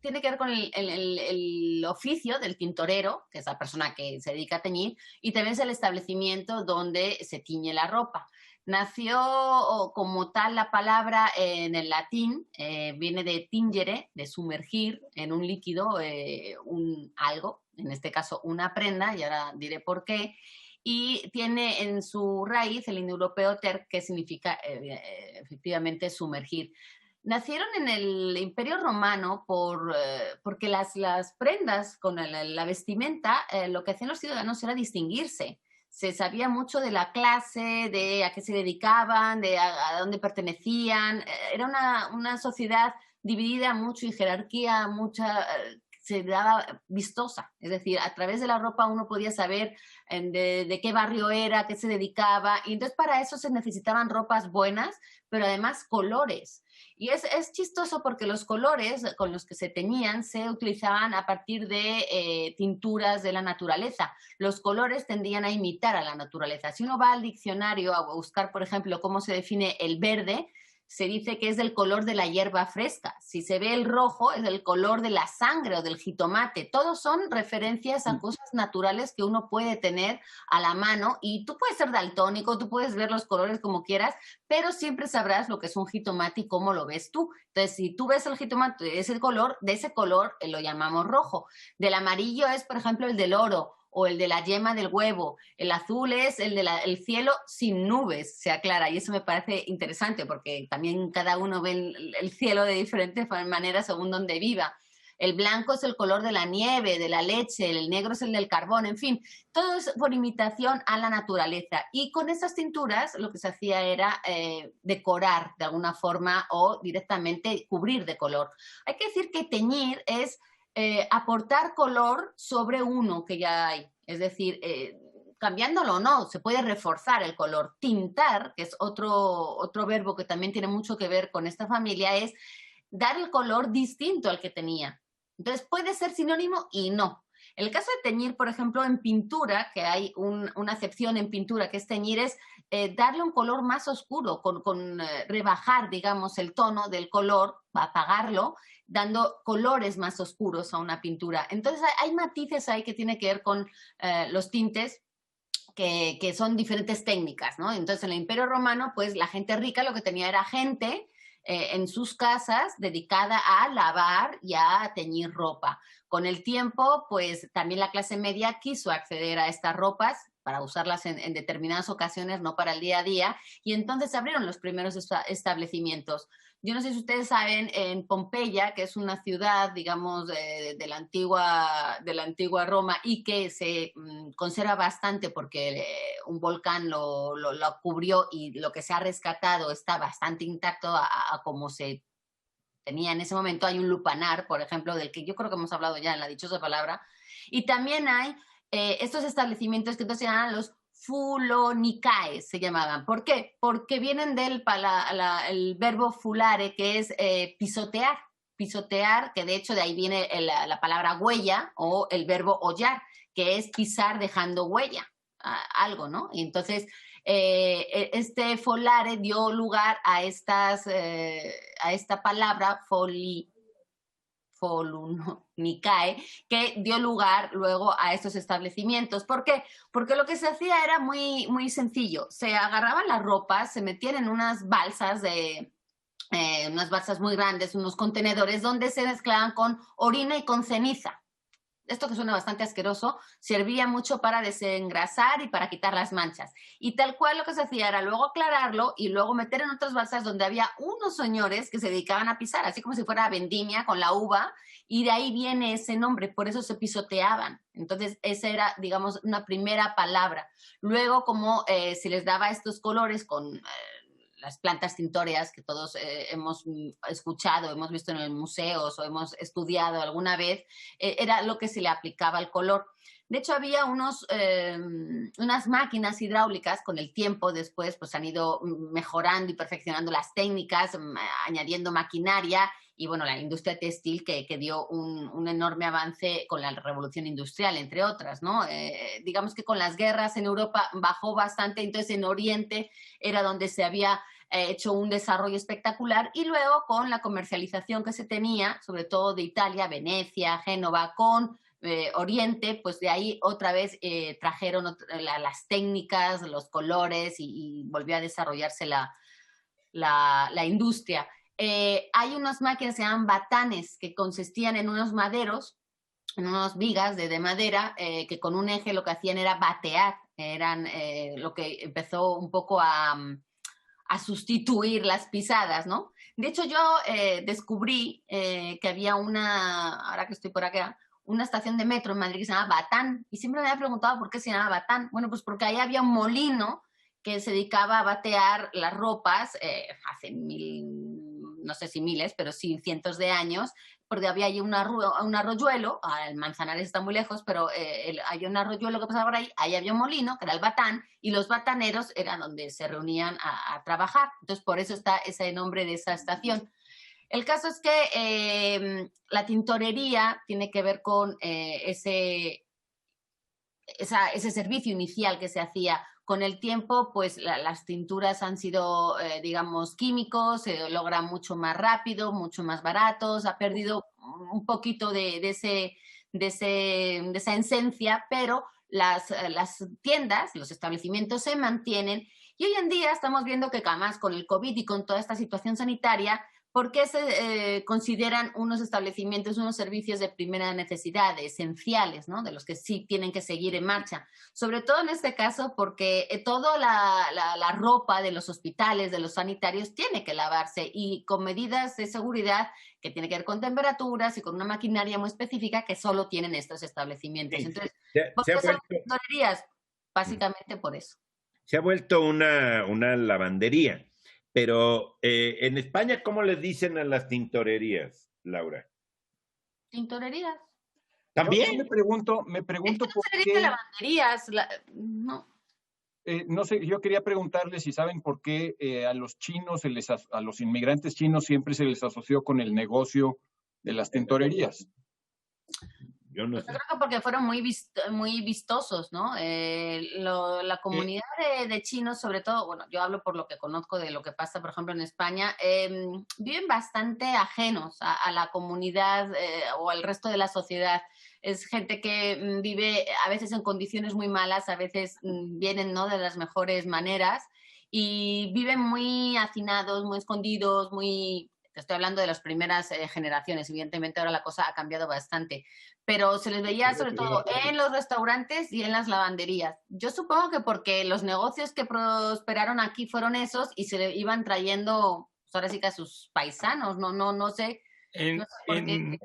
[SPEAKER 4] tiene que ver con el oficio del tintorero, que es la persona que se dedica a teñir, y también es el establecimiento donde se tiñe la ropa. Nació como tal la palabra en el latín, viene de tingere, de sumergir en un líquido algo, en este caso una prenda, y ahora diré por qué, y tiene en su raíz el indoeuropeo ter, que significa efectivamente sumergir. Nacieron en el Imperio Romano porque las prendas con la vestimenta, lo que hacían los ciudadanos era distinguirse. Se sabía mucho de la clase, de a qué se dedicaban, de a dónde pertenecían. Era una sociedad dividida mucho y jerarquía se daba vistosa. Es decir, a través de la ropa uno podía saber de qué barrio era, a qué se dedicaba. Y entonces para eso se necesitaban ropas buenas, pero además colores. Y es chistoso porque los colores con los que se teñían se utilizaban a partir de tinturas de la naturaleza. Los colores tendían a imitar a la naturaleza. Si uno va al diccionario a buscar, por ejemplo, cómo se define el verde, se dice que es del color de la hierba fresca. Si se ve el rojo, es del color de la sangre o del jitomate. Todos son referencias a cosas naturales que uno puede tener a la mano, y tú puedes ser daltónico, tú puedes ver los colores como quieras, pero siempre sabrás lo que es un jitomate y cómo lo ves tú. Entonces, si tú ves el jitomate de ese color lo llamamos rojo. Del amarillo es, por ejemplo, el del oro, o el de la yema del huevo. El azul es el del cielo sin nubes, se aclara, y eso me parece interesante porque también cada uno ve el cielo de diferentes maneras según donde viva. El blanco es el color de la nieve, de la leche, el negro es el del carbón, en fin, todo es por imitación a la naturaleza. Y con esas tinturas lo que se hacía era decorar de alguna forma o directamente cubrir de color. Hay que decir que teñir es aportar color sobre uno que ya hay, es decir, cambiándolo o no, se puede reforzar el color. Tintar, que es otro verbo que también tiene mucho que ver con esta familia, es dar el color distinto al que tenía. Entonces puede ser sinónimo y no. En el caso de teñir, por ejemplo, en pintura, que hay una acepción en pintura que es teñir, es darle un color más oscuro, rebajar, digamos, el tono del color, apagarlo, dando colores más oscuros a una pintura. Entonces hay matices ahí que tienen que ver con los tintes, que son diferentes técnicas, ¿no? Entonces en el Imperio Romano, pues la gente rica lo que tenía era gente en sus casas dedicada a lavar y a teñir ropa. Con el tiempo, pues también la clase media quiso acceder a estas ropas, para usarlas en determinadas ocasiones, no para el día a día, y entonces se abrieron los primeros establecimientos. Yo no sé si ustedes saben, en Pompeya, que es una ciudad, digamos, de la antigua Roma y que se conserva bastante porque un volcán lo cubrió y lo que se ha rescatado está bastante intacto a como se tenía en ese momento. Hay un lupanar, por ejemplo, del que yo creo que hemos hablado ya en la dichosa palabra, y también hay estos establecimientos que entonces se llaman los fulonicaes, se llamaban. ¿Por qué? Porque vienen del el verbo fulare, que es pisotear. Pisotear, que de hecho de ahí viene la palabra huella, o el verbo hollar, que es pisar dejando huella, algo, ¿no? Y entonces este folare dio lugar a esta palabra Folunicae, que dio lugar luego a estos establecimientos. ¿Por qué? Porque lo que se hacía era muy, muy sencillo. Se agarraban las ropas, se metían en unas balsas unas balsas muy grandes, unos contenedores donde se mezclaban con orina y con ceniza. Esto, que suena bastante asqueroso, servía mucho para desengrasar y para quitar las manchas. Y tal cual lo que se hacía era luego aclararlo y luego meter en otras balsas donde había unos señores que se dedicaban a pisar, así como si fuera vendimia con la uva, y de ahí viene ese nombre, por eso se pisoteaban. Entonces, esa era, digamos, una primera palabra. Luego, como se les daba estos colores con las plantas tintóreas que todos hemos escuchado, hemos visto en los museos o hemos estudiado alguna vez, era lo que se le aplicaba al color. De hecho, había unas máquinas hidráulicas. Con el tiempo después pues han ido mejorando y perfeccionando las técnicas, añadiendo maquinaria, y bueno, la industria textil que dio un enorme avance con la revolución industrial, entre otras, ¿no? Digamos que con las guerras en Europa bajó bastante, entonces en Oriente era donde se había hecho un desarrollo espectacular, y luego con la comercialización que se tenía, sobre todo de Italia, Venecia, Génova, con Oriente, pues de ahí otra vez trajeron las técnicas, los colores, y volvió a desarrollarse la industria. Hay unas máquinas que se llaman batanes, que consistían en unos maderos, en unas vigas de madera, que con un eje lo que hacían era batear. Eran lo que empezó un poco a sustituir las pisadas, ¿no? De hecho, yo descubrí que había ahora que estoy por acá, una estación de metro en Madrid que se llama Batán, y siempre me había preguntado por qué se llama Batán. Bueno, pues porque ahí había un molino que se dedicaba a batear las ropas hace no sé si miles, pero sí cientos de años, porque había ahí un arroyuelo, el Manzanares está muy lejos, pero hay un arroyuelo que pasaba por ahí había un molino, que era el Batán, y los bataneros eran donde se reunían a trabajar. Entonces, por eso está ese nombre de esa estación. El caso es que la tintorería tiene que ver con ese servicio inicial que se hacía. Con el tiempo, pues las tinturas han sido, digamos, químicos, se logran mucho más rápido, mucho más baratos, ha perdido un poquito de esa esencia, pero las tiendas, los establecimientos se mantienen, y hoy en día estamos viendo que además con el COVID y con toda esta situación sanitaria, ¿por qué se consideran unos establecimientos, unos servicios de primera necesidad, esenciales, ¿no? De los que sí tienen que seguir en marcha? Sobre todo en este caso porque toda la ropa de los hospitales, de los sanitarios, tiene que lavarse, y con medidas de seguridad que tienen que ver con temperaturas y con una maquinaria muy específica que solo tienen estos establecimientos.
[SPEAKER 3] Sí.
[SPEAKER 4] Entonces, ¿por qué son tintorerías? Básicamente por eso.
[SPEAKER 3] Se ha vuelto una lavandería. Pero en España, ¿cómo les dicen a las tintorerías, Laura?
[SPEAKER 4] ¿Tintorerías?
[SPEAKER 3] ¿También?
[SPEAKER 1] Yo me pregunto por
[SPEAKER 4] qué. Lavanderías, no.
[SPEAKER 1] No sé, yo quería preguntarles si saben por qué a los chinos, a los inmigrantes chinos siempre se les asoció con el negocio de las tintorerías.
[SPEAKER 3] Yo no sé.
[SPEAKER 4] Creo que porque fueron muy vistosos, ¿no? La comunidad de chinos, sobre todo, bueno, yo hablo por lo que conozco de lo que pasa, por ejemplo, en España, viven bastante ajenos a la comunidad o al resto de la sociedad. Es gente que vive a veces en condiciones muy malas, a veces vienen, ¿no?, de las mejores maneras, y viven muy hacinados, muy escondidos, muy te estoy hablando de las primeras generaciones, evidentemente ahora la cosa ha cambiado bastante, pero se les veía sobre todo en los restaurantes y en las lavanderías. Yo supongo que porque los negocios que prosperaron aquí fueron esos y se le iban trayendo, pues ahora sí que a sus paisanos, no sé.
[SPEAKER 2] En,
[SPEAKER 4] No sé por qué.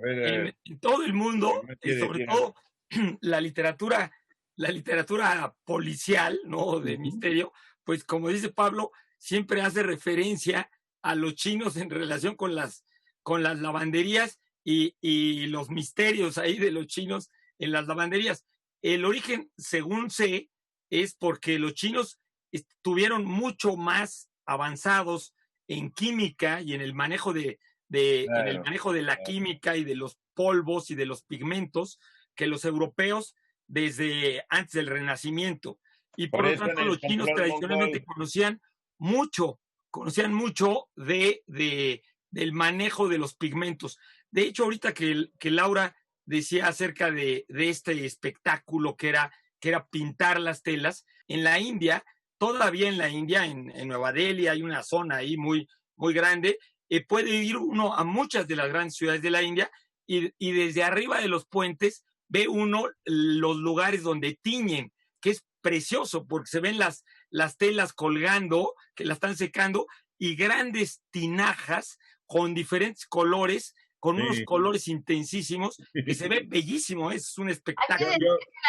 [SPEAKER 2] en todo el mundo, sobre
[SPEAKER 3] decir
[SPEAKER 2] todo la literatura policial, ¿no? De misterio, pues como dice Pablo, siempre hace referencia a los chinos en relación con las lavanderías y los misterios ahí de los chinos en las lavanderías. El origen, según sé, es porque los chinos estuvieron mucho más avanzados en química y en el manejo en el manejo de la química y de los polvos y de los pigmentos que los europeos desde antes del Renacimiento. Y por lo tanto, los chinos tradicionalmente conocían mucho del manejo de los pigmentos. De hecho, ahorita que Laura decía acerca de este espectáculo que era pintar las telas, en la India, todavía en la India, en Nueva Delhi, hay una zona ahí muy, muy grande, puede ir uno a muchas de las grandes ciudades de la India y desde arriba de los puentes ve uno los lugares donde tiñen, que es precioso porque se ven las telas colgando, que las están secando, y grandes tinajas con diferentes colores, con unos colores intensísimos, que se ve bellísimo, es un espectáculo.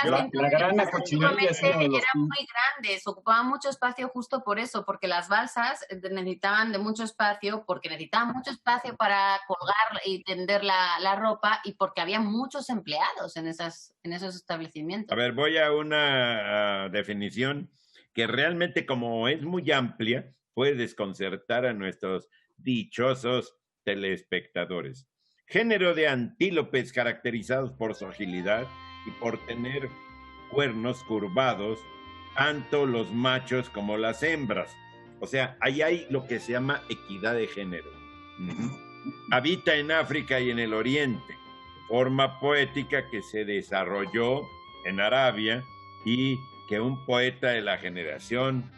[SPEAKER 1] La grana cochinilla es uno de los...
[SPEAKER 4] eran muy grandes, ocupaban mucho espacio justo por eso, porque las balsas necesitaban de mucho espacio, porque necesitaban mucho espacio para colgar y tender la ropa y porque había muchos empleados en esos establecimientos.
[SPEAKER 3] A ver, voy a una definición que realmente, como es muy amplia, puede desconcertar a nuestros dichosos telespectadores. Género de antílopes caracterizados por su agilidad y por tener cuernos curvados, tanto los machos como las hembras. O sea, ahí hay lo que se llama equidad de género. Habita en África y en el Oriente, forma poética que se desarrolló en Arabia y que un poeta de la generación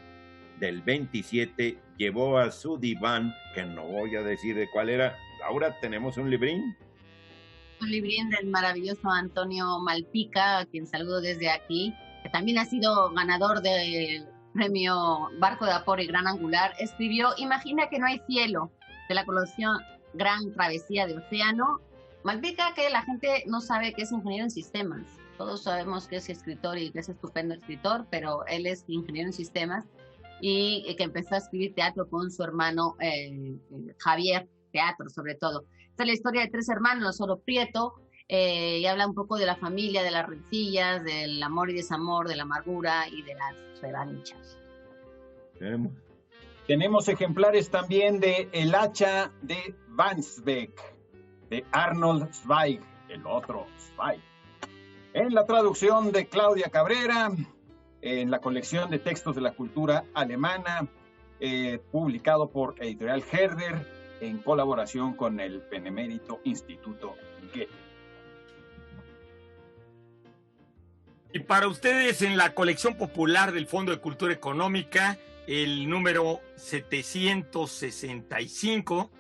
[SPEAKER 3] del 27 llevó a su diván, que no voy a decir de cuál era. Laura, ¿tenemos un librín?
[SPEAKER 4] Un librín del maravilloso Antonio Malpica, a quien saludo desde aquí, que también ha sido ganador del premio Barco de Vapor y Gran Angular. Escribió Imagina que no hay cielo, de la colección Gran Travesía de Océano. Malpica, que la gente no sabe que es ingeniero en sistemas. Todos sabemos que es escritor y que es estupendo escritor, pero él es ingeniero en sistemas y que empezó a escribir teatro con su hermano Javier, teatro sobre todo. Esta es la historia de tres hermanos, los Oro Prieto, y habla un poco de la familia, de las rencillas, del amor y desamor, de la amargura y de las revanchas.
[SPEAKER 1] Tenemos ejemplares también de El hacha de Wansbeck, de Arnold Zweig, el otro Zweig. En la traducción de Claudia Cabrera, en la colección de textos de la cultura alemana, publicado por Editorial Herder, en colaboración con el Benemérito Instituto Goethe.
[SPEAKER 2] Y para ustedes, en la colección popular del Fondo de Cultura Económica, el número 765,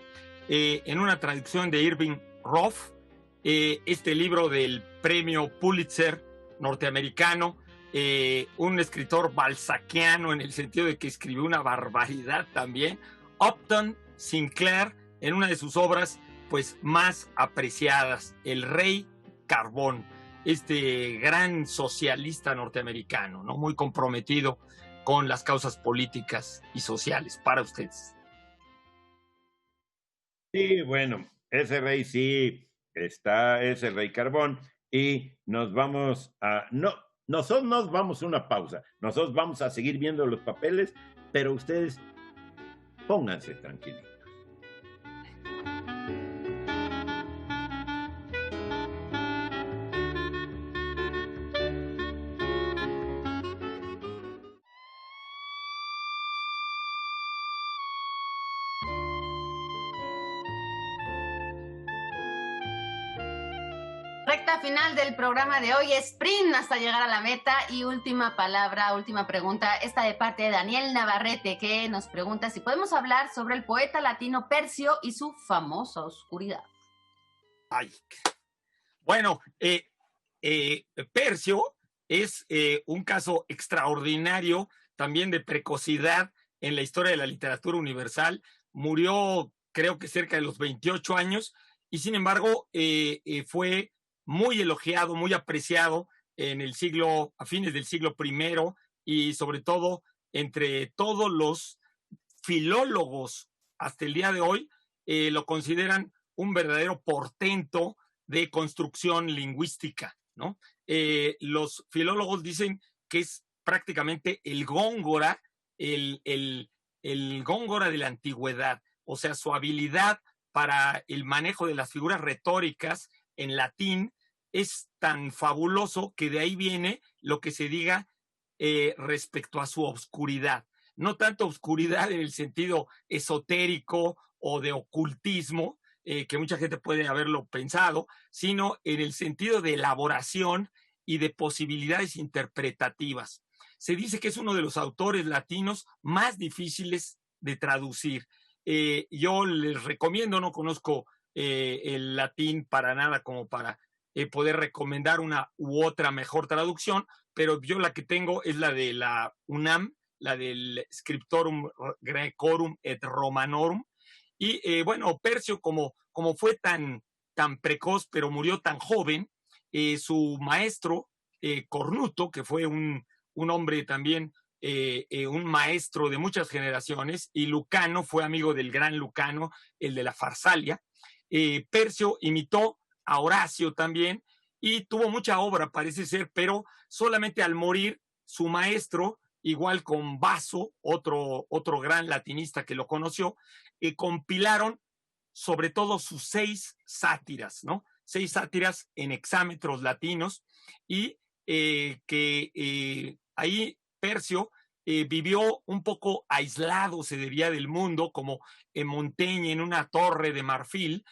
[SPEAKER 2] en una traducción de Irving Roth, este libro del premio Pulitzer norteamericano, un escritor balzaquiano en el sentido de que escribió una barbaridad también, Upton Sinclair, en una de sus obras pues más apreciadas, El Rey Carbón, este gran socialista norteamericano, ¿no? Muy comprometido con las causas políticas y sociales. Para ustedes.
[SPEAKER 3] Sí, bueno, ese rey sí está, es el Rey Carbón, y nos vamos a... No, nosotros nos vamos a una pausa. Nosotros vamos a seguir viendo los papeles, pero ustedes pónganse tranquilos.
[SPEAKER 4] Recta final del programa de hoy, sprint hasta llegar a la meta. Y última palabra, última pregunta, esta de parte de Daniel Navarrete, que nos pregunta si podemos hablar sobre el poeta latino Percio y su famosa oscuridad.
[SPEAKER 2] Ay. Bueno, Percio es un caso extraordinario también de precocidad en la historia de la literatura universal. Murió, creo que cerca de los 28 años, y sin embargo fue muy elogiado, muy apreciado a fines del siglo I, y sobre todo entre todos los filólogos hasta el día de hoy lo consideran un verdadero portento de construcción lingüística, ¿no? Los filólogos dicen que es prácticamente el Góngora, el Góngora de la antigüedad, o sea, su habilidad para el manejo de las figuras retóricas en latín es tan fabuloso que de ahí viene lo que se diga respecto a su obscuridad. No tanto obscuridad en el sentido esotérico o de ocultismo, que mucha gente puede haberlo pensado, sino en el sentido de elaboración y de posibilidades interpretativas. Se dice que es uno de los autores latinos más difíciles de traducir. Yo les recomiendo, no conozco el latín para nada como para poder recomendar una u otra mejor traducción, pero yo la que tengo es la de la UNAM, la del Scriptorum Graecorum et Romanorum. Y bueno, Percio, como fue tan precoz, pero murió tan joven, su maestro, Cornuto, que fue un hombre también, un maestro de muchas generaciones, y Lucano fue amigo del gran Lucano, el de la Farsalia. Percio imitó a Horacio también, y tuvo mucha obra, parece ser, pero solamente al morir su maestro, igual con Baso, otro gran latinista que lo conoció, compilaron sobre todo sus 6 sátiras, ¿no? 6 sátiras en hexámetros latinos, y ahí Percio vivió un poco aislado, se diría, del mundo, como en Montaigne, en una torre de marfil,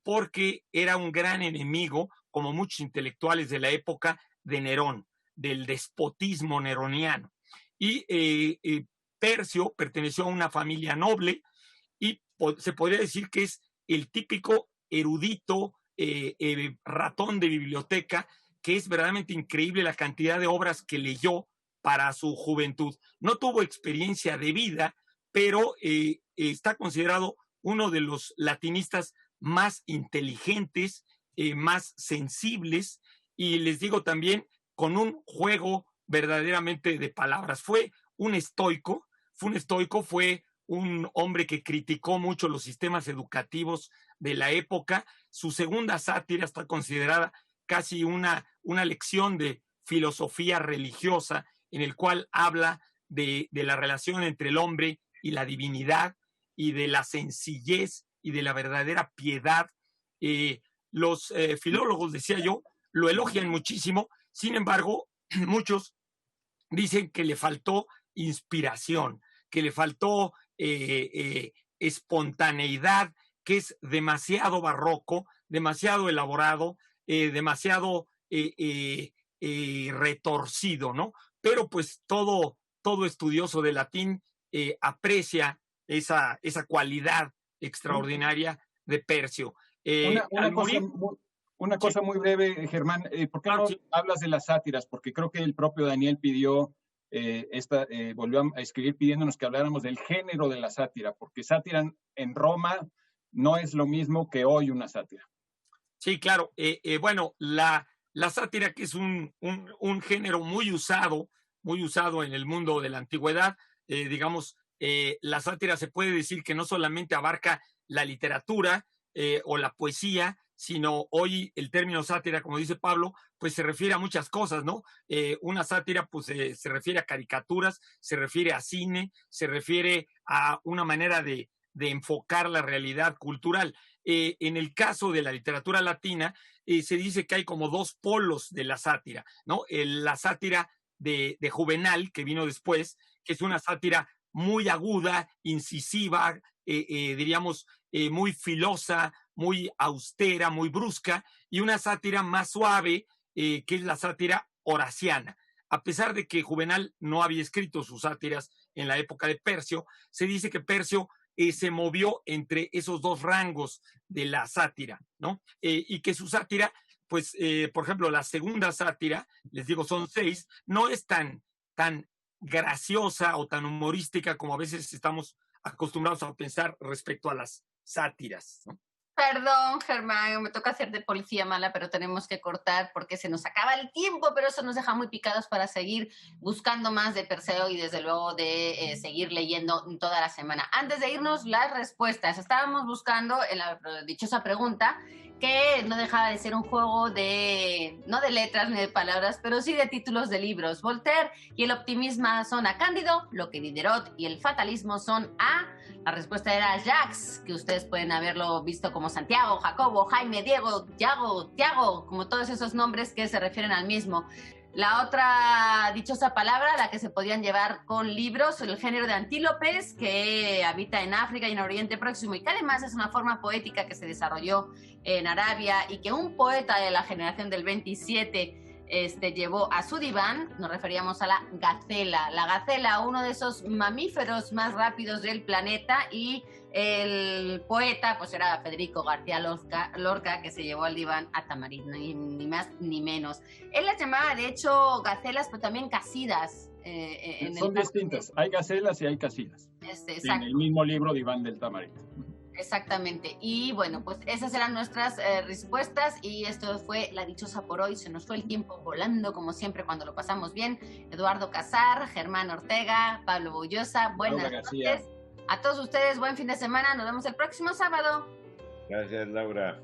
[SPEAKER 2] porque era un gran enemigo, como muchos intelectuales de la época, de Nerón, del despotismo neroniano. Y Percio perteneció a una familia noble, y se podría decir que es el típico erudito, ratón de biblioteca, que es verdaderamente increíble la cantidad de obras que leyó para su juventud. No tuvo experiencia de vida, pero está considerado uno de los latinistas más inteligentes, más sensibles, y les digo también con un juego verdaderamente de palabras. Fue un estoico, fue un hombre que criticó mucho los sistemas educativos de la época. Su segunda sátira está considerada casi una lección de filosofía religiosa, en el cual habla de la relación entre el hombre y la divinidad, y de la sencillez y de la verdadera piedad. Los filólogos, decía yo, lo elogian muchísimo. Sin embargo, muchos dicen que le faltó inspiración, que le faltó espontaneidad, que es demasiado barroco, demasiado elaborado, demasiado retorcido, ¿no? Pero pues todo estudioso de latín aprecia esa cualidad extraordinaria de Percio.
[SPEAKER 1] Una cosa muy breve, Germán, ¿por qué no hablas de las sátiras? Porque creo que el propio Daniel pidió, volvió a escribir pidiéndonos que habláramos del género de la sátira, porque sátira en Roma no es lo mismo que hoy una sátira.
[SPEAKER 2] Sí, claro. Bueno, la sátira, que es un género muy usado en el mundo de la antigüedad, digamos, la sátira se puede decir que no solamente abarca la literatura o la poesía, sino hoy el término sátira, como dice Pablo, pues se refiere a muchas cosas, ¿no? Una sátira pues se refiere a caricaturas, se refiere a cine, se refiere a una manera de enfocar la realidad cultural. En el caso de la literatura latina, se dice que hay como 2 polos de la sátira, ¿no? La sátira de Juvenal, que vino después, que es una sátira muy aguda, incisiva, diríamos, muy filosa, muy austera, muy brusca, y una sátira más suave, que es la sátira horaciana. A pesar de que Juvenal no había escrito sus sátiras en la época de Percio, se dice que Percio se movió entre esos dos rangos de la sátira, ¿no? Y que su sátira, pues, por ejemplo, la segunda sátira, les digo, son 6, no es tan graciosa o tan humorística como a veces estamos acostumbrados a pensar respecto a las sátiras, ¿no?
[SPEAKER 4] Perdón, Germán, me toca hacer de policía mala, pero tenemos que cortar porque se nos acaba el tiempo, pero eso nos deja muy picados para seguir buscando más de Perseo y desde luego de seguir leyendo toda la semana. Antes de irnos, las respuestas. Estábamos buscando en la dichosa pregunta, que no dejaba de ser un juego no de letras ni de palabras, pero sí de títulos de libros. Voltaire y el optimismo son a Cándido, lo que Diderot y el fatalismo son a... La respuesta era Jacques, que ustedes pueden haberlo visto como Santiago, Jacobo, Jaime, Diego, Yago, Tiago, como todos esos nombres que se refieren al mismo. La otra dichosa palabra, la que se podían llevar con libros, el género de antílopes, que habita en África y en Oriente Próximo, y que además es una forma poética que se desarrolló en Arabia y que un poeta de la generación del 27 llevó a su diván. Nos referíamos a la gacela. La gacela, uno de esos mamíferos más rápidos del planeta, y el poeta pues era Federico García Lorca, que se llevó al diván a Tamarit, ni más ni menos. Él las llamaba de hecho gacelas, pero también casidas.
[SPEAKER 1] Son distintas, hay gacelas y hay casidas. En el mismo libro Diván del Tamarit.
[SPEAKER 4] Exactamente. Y bueno, pues esas eran nuestras respuestas, y esto fue La Dichosa por hoy. Se nos fue el tiempo volando, como siempre, cuando lo pasamos bien. Eduardo Casar, Germán Ortega, Pablo Bullosa, buenas noches. A todos ustedes, buen fin de semana. Nos vemos el próximo sábado.
[SPEAKER 3] Gracias, Laura.